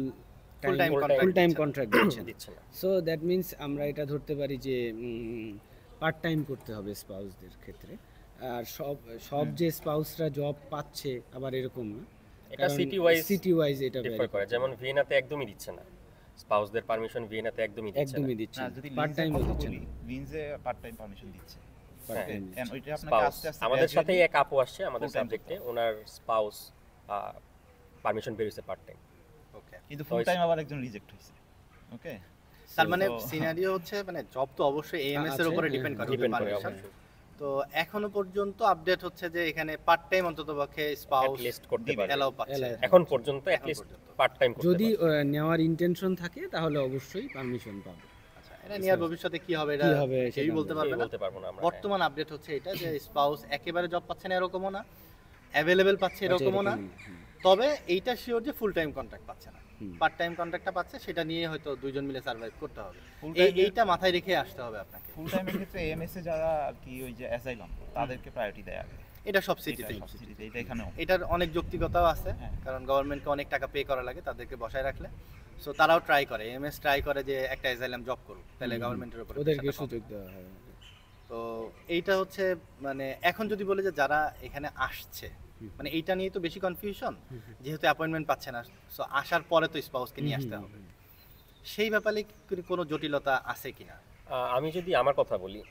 time contract ফুল টাইম দিচ্ছে না। কন্ট্রাক্ট দিচ্ছে না। দিচ্ছে না। সো দ্যাট মিন্স আমরা এটা ধরতে পারি যে পার্ট টাইম করতে হবে স্পাউসদের ক্ষেত্রে। আর সব যে স্পাউসরা জব পাচ্ছে আবার এরকম না, এটা সিটি ওয়াইজ এটা ডিফার vary করে। করতে যেমন পারে। ভিয়েনাতে একদমই দিচ্ছে না, স্পাউসদের পারমিশন ভিয়েনাতে একদমই দিচ্ছে না। একদমই দিচ্ছে না, না, যদি পার্ট টাইম লিন্সের কথা দিচ্ছে বলি, না, লিন্সে পার্ট টাইম পারমিশন দিচ্ছে। পার্ট টাইম And ওইটা আপনাকে স্পাউস আস্তে আস্তে আমাদের সাথেই gradually- এক আপু আসছে আমাদের full time সাবজেক্টে, ওনার স্পাউস পারমিশন বেরিয়েছে পার্ট টাইম। ওকে, কিন্তু ফুল টাইম আবার একজন রিজেক্ট হয়েছে। ওকে, তার মানে So- সিনারিও হচ্ছে মানে জব তো অবশ্যই এএমএস এর আছে, উপরে হ্যাঁ, ডিপেন্ড করে, ডিপেন্ড করে permission। অবশ্যই। তো এখনো পর্যন্ত আপডেট হচ্ছে যে এখানে পার্ট টাইম অন্তত পক্ষে স্পাউস লিস্ট করতে দিবে। পারে এলাও পাচ্ছে। Allow- এখন পর্যন্ত এখন অ্যাটলিস্ট পর্যন্ত। পার্ট টাইম করতে যদি পারে। নেওয়ার ইন্টেনশন থাকে তাহলে অবশ্যই পারমিশন পাবে। আচ্ছা, এটা নিয়ে ভবিষ্যতে কি হবে এটা কি হবে কেউই সেটা বলতে আমরা পারবে এই না। বলতে পারবো না আমরা। বর্তমান আপডেট হচ্ছে এটা যে স্পাউস একেবারে জব পাচ্ছে না এরকমও না, অ্যাভেলেবেল পাচ্ছে এরকমও না, তবে এইটা শিওর যে ফুল টাইম কন্ট্রাক্ট পাচ্ছে না, হুম। পার্ট টাইম কন্ট্রাক্টটা পাচ্ছে, সেটা নিয়ে হয়তো দুইজন মিলে সার্ভাইভ করতে হবে। Full time এর- এইটা মাথায় রেখে আসতে হবে আপনাকে। ফুল টাইমের ক্ষেত্রে এমএস এ যারা আর কি ওই যে অ্যাসাইলাম, তাদেরকে প্রায়োরিটি দেয় আগে। এটা সব এটা সিটিতেই, সব city তে, এটা এখানেও। এটার অনেক যৌক্তিকতাও আছে, হ্যাঁ। কারণ গভর্নমেন্টকে অনেক টাকা পে করা লাগে তাদেরকে বসায় রাখলে। সো তারাও ট্রাই করে, এমএস ট্রাই করে যে একটা অ্যাসাইলাম জব করুক, তাহলে গভর্নমেন্টের উপরে ওদেরকে pressure টা কম। সুযোগ দেওয়া হয়। তো এইটা হচ্ছে মানে এখন যদি বলে যে যারা এখানে আসছে, মানে এইটা নিয়ে তো বেশি কনফিউশন, যেহেতু অ্যাপয়েন্টমেন্ট পাচ্ছে না, সো আসার পরে তো স্পাউসকে নিয়ে আসতে হবে, সেই ব্যাপারে কি কোনো জটিলতা আছে কিনা? আমি যদি আমার কথা বলি,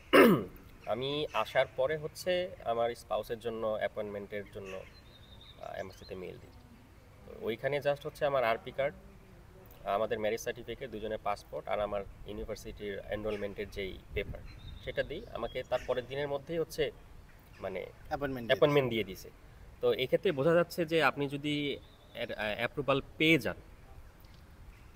আমি আসার পরে হচ্ছে আমার স্পাউসের জন্য অ্যাপয়েন্টমেন্টের জন্য এমএসসিতে মেল দিই। তো ওইখানে জাস্ট হচ্ছে আমার আরপি কার্ড, আমাদের ম্যারেজ সার্টিফিকেট, দুজনের পাসপোর্ট, আর আমার ইউনিভার্সিটির এনরোলমেন্টের যেই পেপার সেটা দিই। আমাকে তার পরের দিনের মধ্যেই হচ্ছে মানে অ্যাপয়েন্টমেন্ট দিয়ে দিছে। তো এক্ষেত্রে বোঝা যাচ্ছে যে আপনি যদি অ্যাপ্রুভাল পেয়ে যান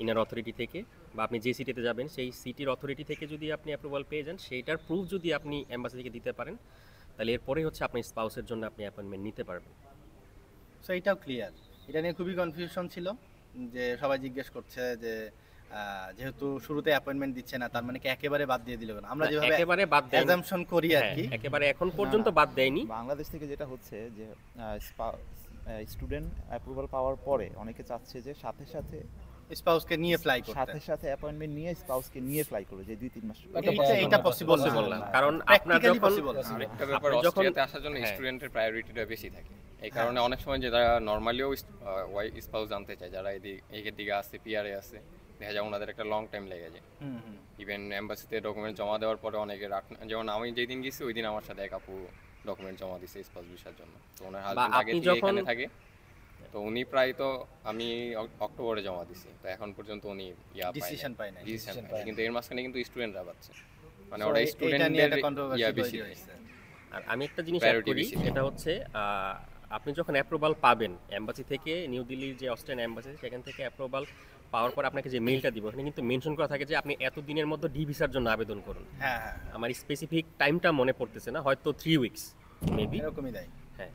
ইনার অথরিটি থেকে, বা আপনি যে সিটিতে যাবেন সেই সিটির অথরিটি থেকে যদি আপনি অ্যাপ্রুভাল পেয়ে যান, সেইটার প্রুফ যদি আপনি এম্বাসি থেকে দিতে পারেন, তাহলে এরপরেই হচ্ছে আপনি স্পাউসের জন্য আপনি অ্যাপয়েন্টমেন্ট নিতে পারবেন। সো এইটাও ক্লিয়ার। এটা নিয়ে খুবই কনফিউশন ছিল, যে সবাই জিজ্ঞেস করছে যে যেহেতু শুরুতে অ্যাপয়েন্টমেন্ট দিচ্ছে না, তার মানে কি একেবারে বাদ দিয়ে দিল না? আমরা যেভাবে একেবারে বাদ দেয়নি, অ্যাজাম্পশন করি আর হ্যাঁ, কি, একেবারে এখন পর্যন্ত বাদ দেয়নি। বাংলাদেশ থেকে যেটা হচ্ছে যে স্টুডেন্ট অ্যাপ্রুভাল পাওয়ার পরে অনেকে চাচ্ছে যে সাথে সাথে স্পাউসকে নিয়ে ফ্লাই করতে। সাথে সাথে অ্যাপয়েন্টমেন্ট নিয়ে স্পাউসকে নিয়ে ফ্লাই করে যে 2-3 মাস এটা পসিবল না, কারণ আপনার যখন আরেকটা ব্যাপার, আপনি যখন- অস্ট্রিয়াতে আসার জন্য হ্যাঁ। স্টুডেন্টের প্রায়োরিটিটা বেশি থাকে। এই কারণে অনেক সময় যারা নর্মালিও স্পাউস জানতে চায়, যারা এদিকের দিকে আছে, পিআরএ আছে, দেখা যায় ওনাদের একটা লং টাইম লেগে যায়। ইভেন এম্বাসিতে ডকুমেন্ট জমা দেওয়ার পরে অনেকে যেমন আমি যেদিন গেছি ওই দিন আমার সাথে এক আপু ডকুমেন্ট জমা দিছে স্পাউস ভিসার জন্য। তো ওনার হাজবেন্ড আগে আপনি থেকে যখন- এখানে থাকে, তো উনি প্রায়, তো আমি অক্টোবরে জমা দিছি, তো এখন পর্যন্ত উনি ডিসিশন পায় না। ডিসিশন পায়, কিন্তু এর মাঝখানে কিন্তু স্টুডেন্টরা পাচ্ছে, মানে So, ওরা এটা নিয়ে স্টুডেন্টদের একটা controversy বেশি তৈরি দেয়। হয়েছে। আর আমি একটা জিনিস Priority অ্যাড করি, বেশি। সেটা হচ্ছে আপনি যখন অ্যাপ্রুভাল পাবেন এম্বাসি থেকে, নিউ দিল্লির যে অস্ট্রিয়ান এম্বাসি, সেখান থেকে অ্যাপ্রুভাল পাওয়ার পর আপনাকে যে মেইলটা দিব, ওখানে কিন্তু মেনশন করা থাকে যে আপনি এত দিনের মধ্যে ডি ভিসার জন্য আবেদন করুন। হ্যাঁ হ্যাঁ, আমার স্পেসিফিক টাইমটা মনে পড়তেছে না, হয়তো 3 উইকস মেবি। এরকমই দেয়। হ্যাঁ,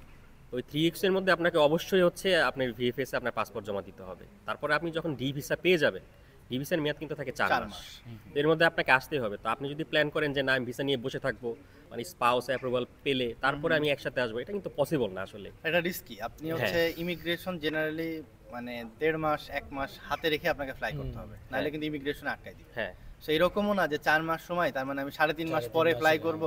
ওই 3 উইক্সের মধ্যে আপনাকে অবশ্যই হচ্ছে আপনার ভিএফএস আপনার পাসপোর্ট জমা দিতে হবে। তারপরে আপনি যখন ডি ভিসা পেয়ে যাবেন, ডি ভিসার মেয়াদ কিন্তু থাকে 4 মাস। তো এর মধ্যে আপনাকে আসতেই হবে। তো আপনি যদি প্ল্যান করেন যে না আমি ভিসা নিয়ে বসে থাকবো, মানে স্পাউস অ্যাপ্রুভাল পেলে তারপরে আমি একসাথে আসবো, এটা কিন্তু পসিবল না আসলে। এটা রিস্কি। আপনি হচ্ছে ইমিগ্রেশন জেনারেলি মানে 1.5 মাস 1 মাস হাতে রেখে আপনাকে ফ্লাই করতে হবে, নাহলে কিন্তু ইমিগ্রেশন আটকায় দিবে। হ্যাঁ, সো এরকমও না যে 4 মাস সময়, তার মানে আমি 3.5 মাস পরে ফ্লাই করব,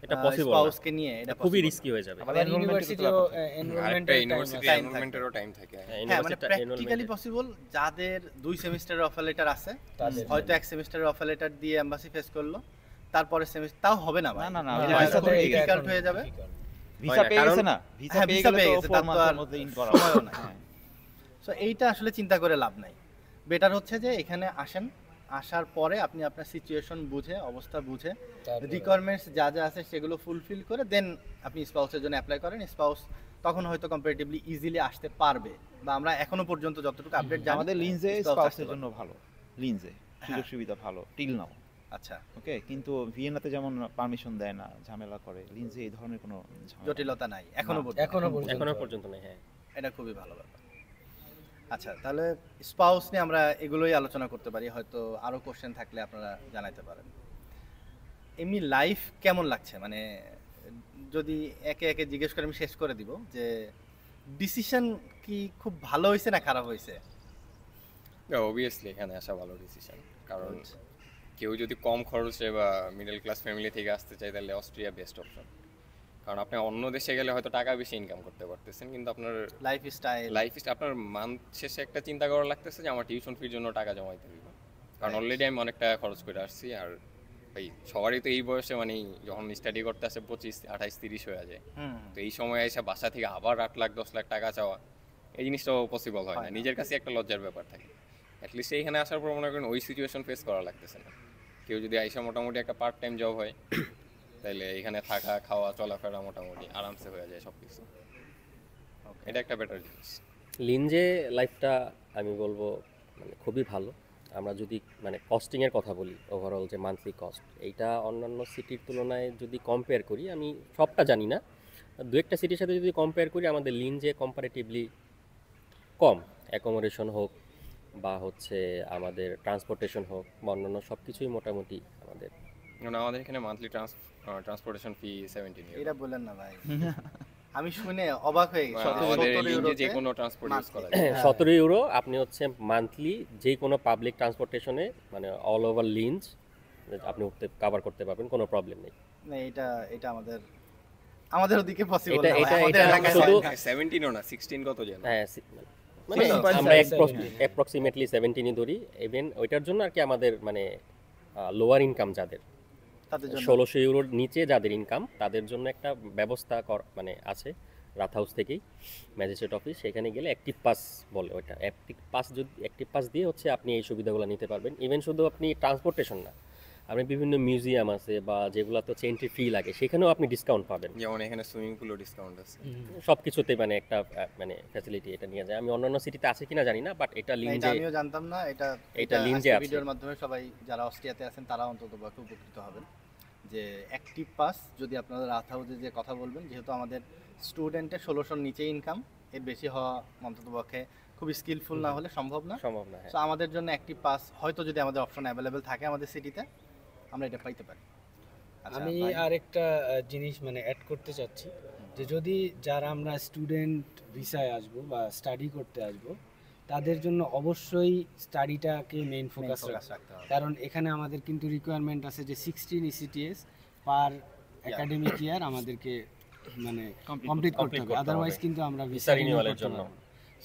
এটা পসিবল না, স্পাউসকে নিয়ে। এটা খুবই possible রিস্কি হয়ে যাবে। আবার আবার enrollment-এর ইউনিভার্সিটিও তো আরেকটা এনরোলমেন্টের ইউনিভার্সিটি time এনরোলমেন্টেরও টাইম থাকে। না। হ্যাঁ, মানে প্র্যাকটিক্যালি পসিবল যাদের 2 সেমিস্টারের অফার লেটার আছে, হয়তো 1 সেমিস্টারের অফার লেটার দিয়ে এমবাসি ফেস করলো, তারপরে সেমিস্টার তাও হবে না ভাই। না, না, এটা ভিসা খুব পেয়ে গেছে। difficult হয়ে যাবে। ভিসা পেয়ে কারণ- গেছে না, ভিসা হ্যাঁ, পেয়ে ভিসা গেলে পেয়ে তো গেছে, 4 তার তো মাসের আর মধ্যে ইন করা সময়ও নাই। হ্যাঁ। সো এইটা আসলে চিন্তা করে লাভ নাই। বেটার হচ্ছে যে এখানে আসেন, আসার পরে আপনি আপনার সিচুয়েশন বুঝে, অবস্থা বুঝে, রিকোয়ারমেন্টস যা যা আছে সেগুলো ফুলফিল করে দেন আপনি স্পাউসের জন্য অ্যাপ্লাই করেন। স্পাউস তখন হয়তো কম্পারেটিভলি ইজিলি আসতে পারবে, বা আমরা এখনো পর্যন্ত যতটুকু আপডেট জানি আমাদের লিনজে spouse স্পাউসের আসতে জন্য ভালো, লিনজে সুযোগ সুবিধা ভালো টিল নাও। আচ্ছা, ওকে, কিন্তু ভিয়েনাতে যেমন পারমিশন দেয় না, ঝামেলা করে, লিনজে এই ধরনের কোনো ঝামেলা নেই। জটিলতা নাই এখনো না, পর্যন্ত। এখনো পর্যন্ত নেই। হ্যাঁ, এটা খুবই ভালো ব্যাপার। আচ্ছা, তাহলে স্পাউস নিয়ে আমরা এগুলোই আলোচনা করতে পারি, হয়তো আরো কোশ্চেন থাকলে আপনারা জানাইতে পারেন। এমনি লাইফ কেমন লাগছে, মানে যদি একে একে জিজ্ঞেস করে আমি শেষ করে দিব যে ডিসিশন কি খুব ভালো হয়েছে না খারাপ হয়েছে? অবভিয়াসলি এখানে আসা ভালো ডিসিশন, কারণ কেউ যদি কম খরচে বা মিডল ক্লাস ফ্যামিলি থেকে আসতে চায় তাহলে অস্ট্রিয়া বেস্ট অপশন। কারণ আপনি অন্য দেশে গেলে হয়তো টাকা বেশি ইনকাম করতে পারতেছেন, কিন্তু আপনার লাইফ আপনার মান্থ শেষে একটা চিন্তা করা লাগতেছে যে আমার টিউশন ফির জন্য টাকা জমাইতে হবে, কারণ অলরেডি আমি অনেক টাকা খরচ করে আসছি। আর ভাই সবারই তো এই বয়সে মানে যখন স্টাডি করতে আসে 25, 28, 30 হয়ে যায়, তো এই সময় এসে বাসা থেকে আবার 8 লাখ 10 লাখ টাকা চাওয়া, এই জিনিসটাও পসিবল হয় না। নিজের কাছে একটা লজ্জার ব্যাপার থাকে। অ্যাটলিস্ট এইখানে আসার পর মনে করেন ওই সিচুয়েশন ফেস করা লাগতেছে না। কেউ যদি আইসা মোটামুটি একটা পার্ট টাইম জব হয়, তাহলে এখানে থাকা খাওয়া চলাফেরা মোটামুটি আরামসে হয়ে যায় সব কিছু। এটা একটা বেটার জিনিস। লিনজে লাইফটা আমি বলবো মানে খুবই ভালো। আমরা যদি মানে কস্টিংয়ের কথা বলি, ওভারঅল যে মান্থলি কস্ট, এইটা অন্যান্য সিটির তুলনায় যদি কম্পেয়ার করি, আমি সবটা জানি না, দু একটা সিটির সাথে যদি কম্পেয়ার করি, আমাদের লিনজে কম্পারেটিভলি কম। অ্যাকোমোডেশন হোক বা হচ্ছে আমাদের ট্রান্সপোর্টেশন হোক বা অন্যান্য সব কিছুই মোটামুটি আমাদের। আমাদের এখানে মান্থলি ট্রান্সপোর্টেশন ফি 17 ইউরো। এটা বলেন না ভাই, আমি শুনে অবাক হয়ে গেছি। আমাদের 70 লিঞ্জে ইউরোতে যে কোনো ট্রান্সপোর্ট ইউজ করা যায়। 17 ইউরো আপনি হচ্ছে মান্থলি যে কোনো পাবলিক ট্রান্সপোর্টেশনে মানে অল ওভার লিঞ্জ আপনি কভার করতে পারবেন, কোনো প্রবলেম নেই। না, এটা আমাদের ওদিকে পসিবল না। এটা আমাদের এলাকায় শুধু 17 ও না 16 কত জানো? হ্যাঁ, মানে আমরা অ্যাপ্রক্সিমেটলি 17ই ধরি। ইভেন ওইটার জন্য আর কি আমাদের মানে লোয়ার ইনকাম যাদের, তাদের জন্য 1600 ইউরোর নিচে যাদের ইনকাম, তাদের জন্য একটা ব্যবস্থা মানে আছে রাত হাউস থেকেই, ম্যাজিস্ট্রেট অফিস, সেখানে গেলে অ্যাক্টিভ পাস বলে, ওইটা অ্যাক্টিভ পাস দিয়ে হচ্ছে আপনি এই সুবিধাগুলো নিতে পারবেন। ইভেন শুধু আপনি ট্রান্সপোর্টেশন না, আপনি বিভিন্ন মিউজিয়াম আছে বা যেগুলোতে হচ্ছে এন্ট্রি ফি লাগে, সেখানেও আপনি ডিসকাউন্ট পাবেন। যেমন এখানে সুইমিং পুলও ডিসকাউন্ট আছে। সব কিছুতে মানে একটা মানে ফ্যাসিলিটি এটা নিয়ে যায়। আমি অন্যান্য সিটিতে আছে কিনা জানি না, বাট এটা এটা লিনজে, আমিও জানতাম না। এটা লিনজে আছে। ভিডিওর মাধ্যমে সবাই যারা অস্ট্রিয়াতে আছেন তারা অন্তত উপকৃত হবেন যে অ্যাক্টিভ পাস যদি আপনারা রাত হাউসে যে কথা বলবেন, যেহেতু আমাদের স্টুডেন্টের 1600 নিচে ইনকাম, এর বেশি হওয়া অন্ততপক্ষে খুব স্কিলফুল না হলে সম্ভব না। সম্ভব না, হ্যাঁ। সো আমাদের জন্য অ্যাক্টিভ পাস হয়তো যদি আমাদের অপশন অ্যাভেলেবেল থাকে আমাদের সিটিতে, আমরা এটা পাইতে পারি। আচ্ছা, আমি ভাই। আরেকটা জিনিস মানে অ্যাড করতে চাচ্ছি যে যদি যারা আমরা স্টুডেন্ট ভিসায় আসব বা স্টাডি করতে আসব, তাদের জন্য অবশ্যই স্টাডিটাকে মেইন ফোকাস ফোকাস রাখতে রাখতে হবে। কারণ এখানে আমাদের কিন্তু রিকোয়ারমেন্ট আছে যে 16 ইসিটিএস পার একাডেমিক ইয়ার আমাদেরকে মানে কমপ্লিট করতে হবে, করতে আদারওয়াইজ হবে। কিন্তু আমরা ভিসা ভিসা রিনিউয়াল রিনিউয়ালের জন্য।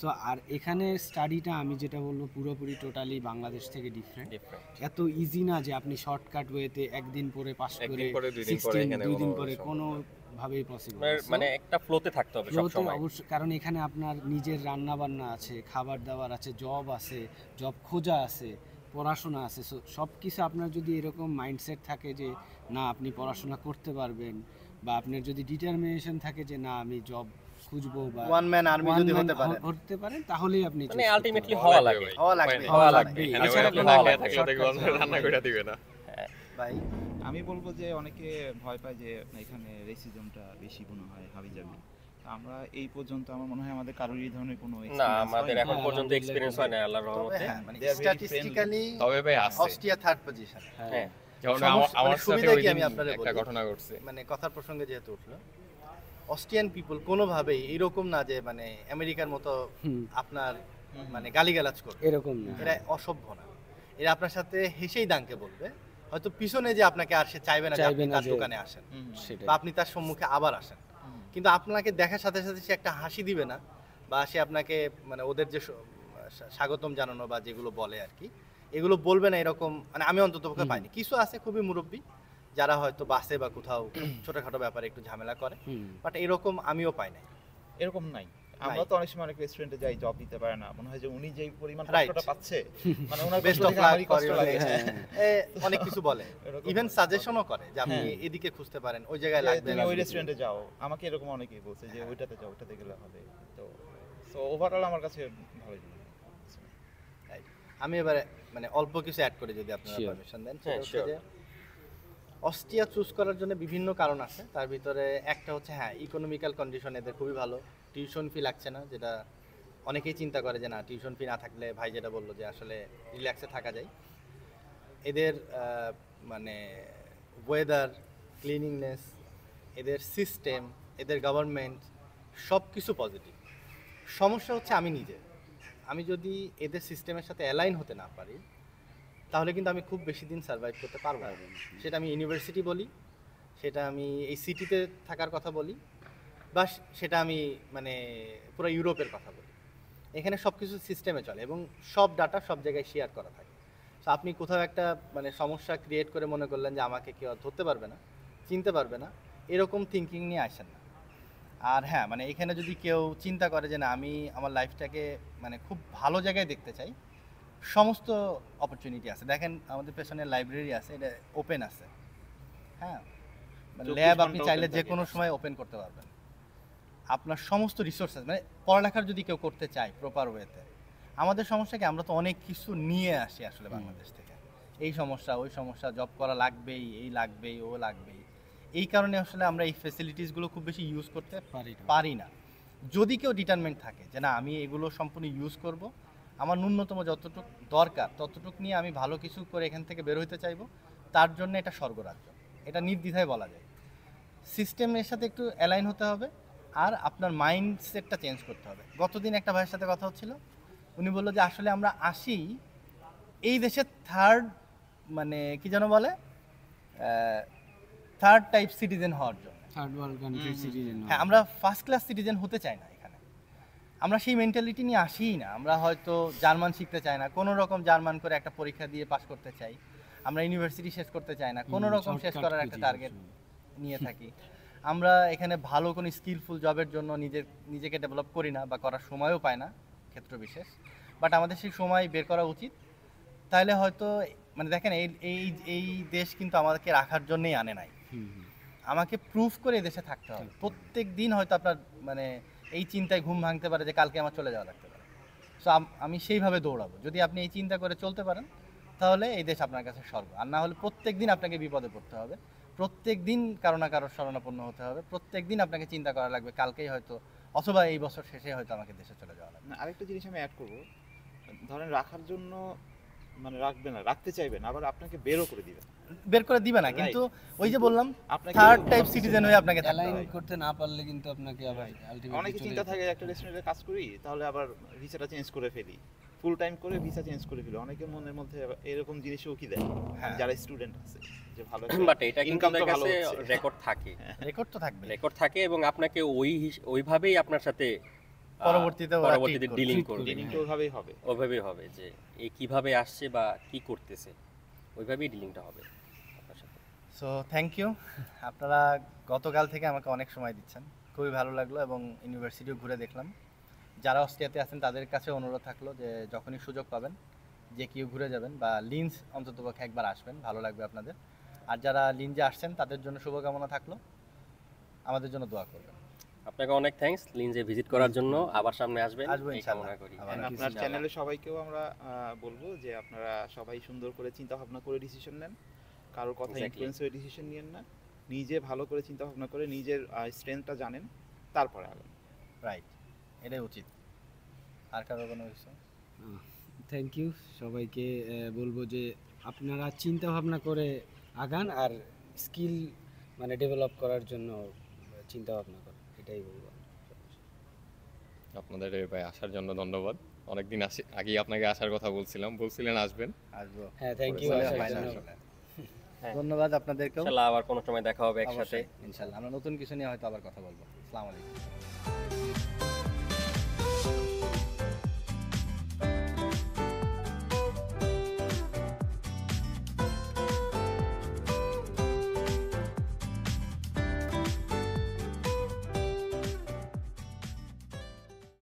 সো আর এখানে স্টাডিটা আমি যেটা বলবো পুরোপুরি টোটালি বাংলাদেশ থেকে ডিফারেন্ট। ডিফারেন্ট। এত ইজি না যে আপনি শর্টকাট ওয়েতে একদিন পরে পাস করে একদিন পরে, দুই দিন পরে 16 এখানে দুই দিন কোনো পরে সম্ভব কোনো না। ভাবেই পসিবল মানে একটা ফ্লোতে থাকতে হবে সব সময়। অবশ্যই, কারণ এখানে আপনার নিজের রান্না বান্না আছে, খাবার দাবার আছে, জব আছে, জব খোঁজা আছে, পড়াশোনা আছে। সো সব কিছু আপনার যদি এরকম মাইন্ডসেট থাকে যে না আপনি পড়াশোনা করতে পারবেন, বা আপনার যদি ডিটারমিনেশন থাকে যে না আমি জব খুঁজবো বা ওয়ান ম্যান আর্মি যদি হতে পারেন, তাহলেই আপনি মানে আলটিমেটলি হওয়া লাগে। হওয়া লাগবে। হওয়া লাগবে। এখানে এছাড়া ওরা কোনো না আলাদা খেয়ে থাকলে shortcut দেখবো ছাড়া রান্না করে দিবে না। ভাই আমি বলবো যে অনেকে ভয় পায় যে এখানে রেসিজমটা বেশি মনে হয় হাবিজাবি। আমরা এই পর্যন্ত আমার মনে হয় আমাদের কারোর এই ধরনের কোনো না, experience আমাদের হয়নি। এখন হ্যাঁ, পর্যন্ত আলহামদুলিল্লাহ এক্সপেরিয়েন্স হয় না আল্লাহর তবে রহমতে। হ্যাঁ মানে They are very স্ট্যাটিস্টিক্যালি তবে ভাই আছে, অস্ট্রিয়া থার্ড পজিশন। হ্যাঁ। যেমন সমস্যা- আমার মানে সাথে সুবিধা ওই কি দিন আমি আপনাদের একটা বলি? ঘটনা ঘটছে। মানে কথার প্রসঙ্গে যেহেতু উঠলো, অস্ট্রিয়ান পিপল কোনোভাবেই এরকম না যে মানে আমেরিকার মতো আপনার মানে গালিগালাজ করবে, এরকম না। এরা অসভ্য না। এরা আপনার সাথে হেসেই দাঙ্কে বলবে, হয়তো পিছনে যে আপনাকে আর সে চাইবে না যে আপনি তার দোকানে আসেন সেটাই। বা আপনি তার সম্মুখে আবার আসেন, কিন্তু আপনাকে দেখার সাথে সাথে সে একটা হাসি দিবে না, বা সে আপনাকে মানে ওদের যে স্বাগতম জানানো বা যেগুলো বলে আর কি, এগুলো বলবে না এরকম। মানে আমি অন্ততপক্ষে পাইনি। কিছু আছে খুবই মুরব্বী যারা হয়তো বাসে বা কোথাও ছোটখাটো ব্যাপারে একটু ঝামেলা করে, বাট এরকম আমিও পাই নাই। এরকম নাই। আমরা তো অনেক সময় অনেক রেস্টুরেন্টে যাই, জব দিতে পারে না, মনে হয় যে উনি যেই পরিমাণ Right. কষ্টটা পাচ্ছে মানে ওনার বেস্ট কষ্ট অফ দেখে লাক আমারই কষ্ট লাগে। অনেক কিছু বলে, এরকম ইভেন হয়। সাজেশনও করে যে আপনি হ্যাঁ। এদিকে খুঁজতে পারেন, ওই জায়গায় যে লাগবে তুমি না। ওই রেস্টুরেন্টে যাও, আমাকে এরকম অনেকেই বলছে যে ওইটাতে যাও, ওইটাতে গেলে হবে। তো সো ওভারঅল আমার কাছে ভালোই লাগে। Right. আমি এবারে মানে অল্প কিছু অ্যাড করে যদি আপনারা Sure. পারমিশন দেন, হ্যাঁ, সেটা হচ্ছে sure. যে অস্ট্রিয়া চুজ করার জন্য বিভিন্ন কারণ আছে। তার ভিতরে একটা হচ্ছে হ্যাঁ ইকোনমিক্যাল কন্ডিশন এদের খুবই ভালো, টিউশন ফি লাগছে না, যেটা অনেকেই চিন্তা করে যে না টিউশন ফি না থাকলে, ভাই যেটা বললো যে আসলে রিল্যাক্সে থাকা যায়। এদের মানে ওয়েদার, ক্লিনিংনেস, এদের সিস্টেম, এদের গভর্নমেন্ট সব কিছু পজিটিভ। সমস্যা হচ্ছে আমি যদি এদের সিস্টেমের সাথে অ্যালাইন হতে না পারি, তাহলে কিন্তু আমি খুব বেশি দিন সার্ভাইভ করতে পারবো না। সেটা আমি ইউনিভার্সিটি বলি, সেটা আমি এই সিটিতে থাকার কথা বলি, বা সেটা আমি মানে পুরো ইউরোপের কথা বলি। এখানে সব কিছু সিস্টেমে চলে এবং সব ডাটা সব জায়গায় শেয়ার করা থাকে। তো আপনি কোথাও একটা মানে সমস্যা ক্রিয়েট করে মনে করলেন যে আমাকে কেউ আর ধরতে পারবে না, চিনতে পারবে না, এরকম থিঙ্কিং নিয়ে আসেন না। আর হ্যাঁ মানে এখানে যদি কেউ চিন্তা করে যে না আমি আমার লাইফটাকে মানে খুব ভালো জায়গায় দেখতে চাই, সমস্ত অপরচুনিটি আছে। দেখেন আমাদের পেছনে লাইব্রেরি আছে, এটা ওপেন আছে। হ্যাঁ মানে 24 ল্যাব আপনি ঘন্টা চাইলে open যে থাকে। কোনো সময় ওপেন করতে পারবেন। আপনার সমস্ত রিসোর্সেস মানে পড়ালেখার যদি কেউ করতে চায় প্রপার ওয়েতে, আমাদের সমস্যা কি আমরা তো অনেক কিছু নিয়ে আসি আসলে বাংলাদেশ থেকে, এই সমস্যা ওই সমস্যা, জব করা লাগবেই, এই লাগবেই, ও লাগবেই। এই কারণে আসলে আমরা এই ফেসিলিটিসগুলো খুব বেশি ইউজ করতে পারি না। যদি কেউ ডিটারমেন্ট থাকে যে না আমি এগুলো সম্পূর্ণ ইউজ করব, আমার ন্যূনতম যতটুকু দরকার ততটুকু নিয়ে আমি ভালো কিছু করে এখান থেকে বের হইতে চাইবো, তার জন্য এটা স্বর্গরাজ্য, এটা নির্দ্বিধায় বলা যায়। সিস্টেমের সাথে একটু অ্যালাইন হতে হবে, আর আপনার মাইন্ডসেটটা চেঞ্জ করতে হবে। গতদিন একটা ভাইয়ের সাথে কথা হচ্ছিল, উনি বললো যে আসলে আমরা আসি এই দেশের থার্ড মানে কি যেন বলে থার্ড টাইপ সিটিজেন হওয়ার জন্য। Third world country citizen. হ্যাঁ আমরা ফার্স্ট ক্লাস সিটিজেন হতে চাই না এখানে, আমরা সেই মেন্টালিটি নিয়ে আসিই না। আমরা হয়তো জার্মান শিখতে চাই না, কোনো রকম জার্মান করে একটা পরীক্ষা দিয়ে পাশ করতে চাই। আমরা ইউনিভার্সিটি শেষ করতে চাই না, কোনো রকম শেষ করার একটা টার্গেট নিয়ে থাকি। আমরা এখানে ভালো কোনো স্কিলফুল জবের জন্য নিজেকে ডেভেলপ করি না, বা করার সময়ও পাই না ক্ষেত্র বিশেষ। বাট আমাদের সেই সময় বের করা উচিত। তাহলে হয়তো মানে দেখেন এই দেশ কিন্তু আমাদেরকে রাখার জন্যই আনে নাই, আমাকে প্রুফ করে এই দেশে থাকতে হবে। প্রত্যেক দিন হয়তো আপনার মানে এই চিন্তায় ঘুম ভাঙতে পারে যে কালকে আমার চলে যাওয়া লাগতে পারে। সো আমি সেইভাবে দৌড়াবো। যদি আপনি এই চিন্তা করে চলতে পারেন, তাহলে এই দেশ আপনার কাছে স্বর্গ। আর না হলে প্রত্যেক দিন আপনাকে বিপদে পড়তে হবে। প্রত্যেক দিন কারো না কারোর শরণাপন্ন হতে হবে, প্রত্যেক দিন আপনাকে চিন্তা করা লাগবে কালকেই হয়তো অথবা এই বছর শেষে হয়তো আমাকে দেশে চলে যাওয়া লাগবে। না, আরেকটা জিনিস আমি অ্যাড করবো, ধরেন রাখার জন্য মানে রাখবে না, রাখতে চাইবে না, আবার আপনাকে বেরও করে দিবে। বের করে দিবে না, Right. কিন্তু ওই যে বললাম আপনাকে থার্ড টাইপ সিটিজেন হয়ে আপনাকে থাকতে অ্যালাইন হবে। করতে না পারলে কিন্তু আপনাকে আবার অনেকে আলটিমেটলি চিন্তা থাকে একটা রেস্টুরেন্টে কাজ করি তাহলে আবার ভিসাটা চেঞ্জ করে ফেলি, ফুল টাইম করে ভিসা চেঞ্জ করে ফেলি। অনেকের মনের মধ্যে আবার এরকম জিনিসও কি দেয়, হ্যাঁ। যারা স্টুডেন্ট আছে যে ভালো বাট এটা কিন্তু ইনকাম তাদের তো ভালো কাছে হচ্ছে। রেকর্ড থাকে, রেকর্ড তো থাকবে, রেকর্ড থাকে এবং আপনাকে ওইভাবেই আপনার সাথে পরবর্তীতে ওরা পরবর্তীতে treat করবে। ডিলিং Treat করবে, করবে। ডিলিংটা ওইভাবেই হবে। ওইভাবেই হবে যে এ কিভাবে আসছে বা কি করতেছে, ওইভাবেই ডিলিংটা হবে আপনার সাথে। সো থ্যাংক ইউ, আপনারা গতকাল থেকে আমাকে অনেক সময় দিচ্ছেন, খুবই ভালো লাগলো এবং ইউনিভার্সিটিও ঘুরে দেখলাম। যারা অস্ট্রিয়াতে আছেন তাদের কাছে অনুরোধ থাকলো যে যখনই সুযোগ পাবেন যে কেউ ঘুরে যাবেন বা লিন্স অন্ততপক্ষে একবার আসবেন, ভালো লাগবে আপনাদের। আর যারা লিঞ্জে আসছেন তাদের জন্য শুভকামনা থাকলো, আমাদের জন্য দোয়া করবেন। আপনাকে অনেক থ্যাঙ্কস লিঞ্জে ভিজিট করার জন্য, আবার সামনে আসবেন আসবো এই ইনশাআল্লাহ। কামনা করি। আবার And আসবো। আপনার চ্যানেলে সবাইকেও আমরা বলবো যে আপনারা সবাই সুন্দর করে চিন্তা ভাবনা করে ডিসিশন নেন, কারোর কথা Exactly. ইনফ্লুয়েন্স হয়ে ডিসিশন নিয়েন না, নিজে ভালো করে চিন্তা ভাবনা করে নিজের স্ট্রেংথটা জানেন, তারপরে আগান। রাইট, এটাই উচিত। আর কারো কোনো কিছু? থ্যাংক ইউ সবাইকে। বলবো যে আপনারা চিন্তা ভাবনা করে আগান আর স্কিল মানে ডেভেলপ করার জন্য চিন্তা ভাবনা করেন, এটাই বলবো। আপনাদের ভাই আসার জন্য ধন্যবাদ। অনেকদিন আগেই আপনাকে আসার কথা বলছিলেন আসবেন। আসবো। হ্যাঁ থ্যাংক ইউ বলে আসার হয় না জন্য। আসলে। হ্যাঁ। ধন্যবাদ আপনাদেরকেও। ইনশাআল্লাহ আবার কোনো সময় দেখা হবে একসাথে। অবশ্যই, ইনশাআল্লাহ আমরা নতুন কিছু নিয়ে হয়তো আবার কথা বলবো। আসসালামু আলাইকুম।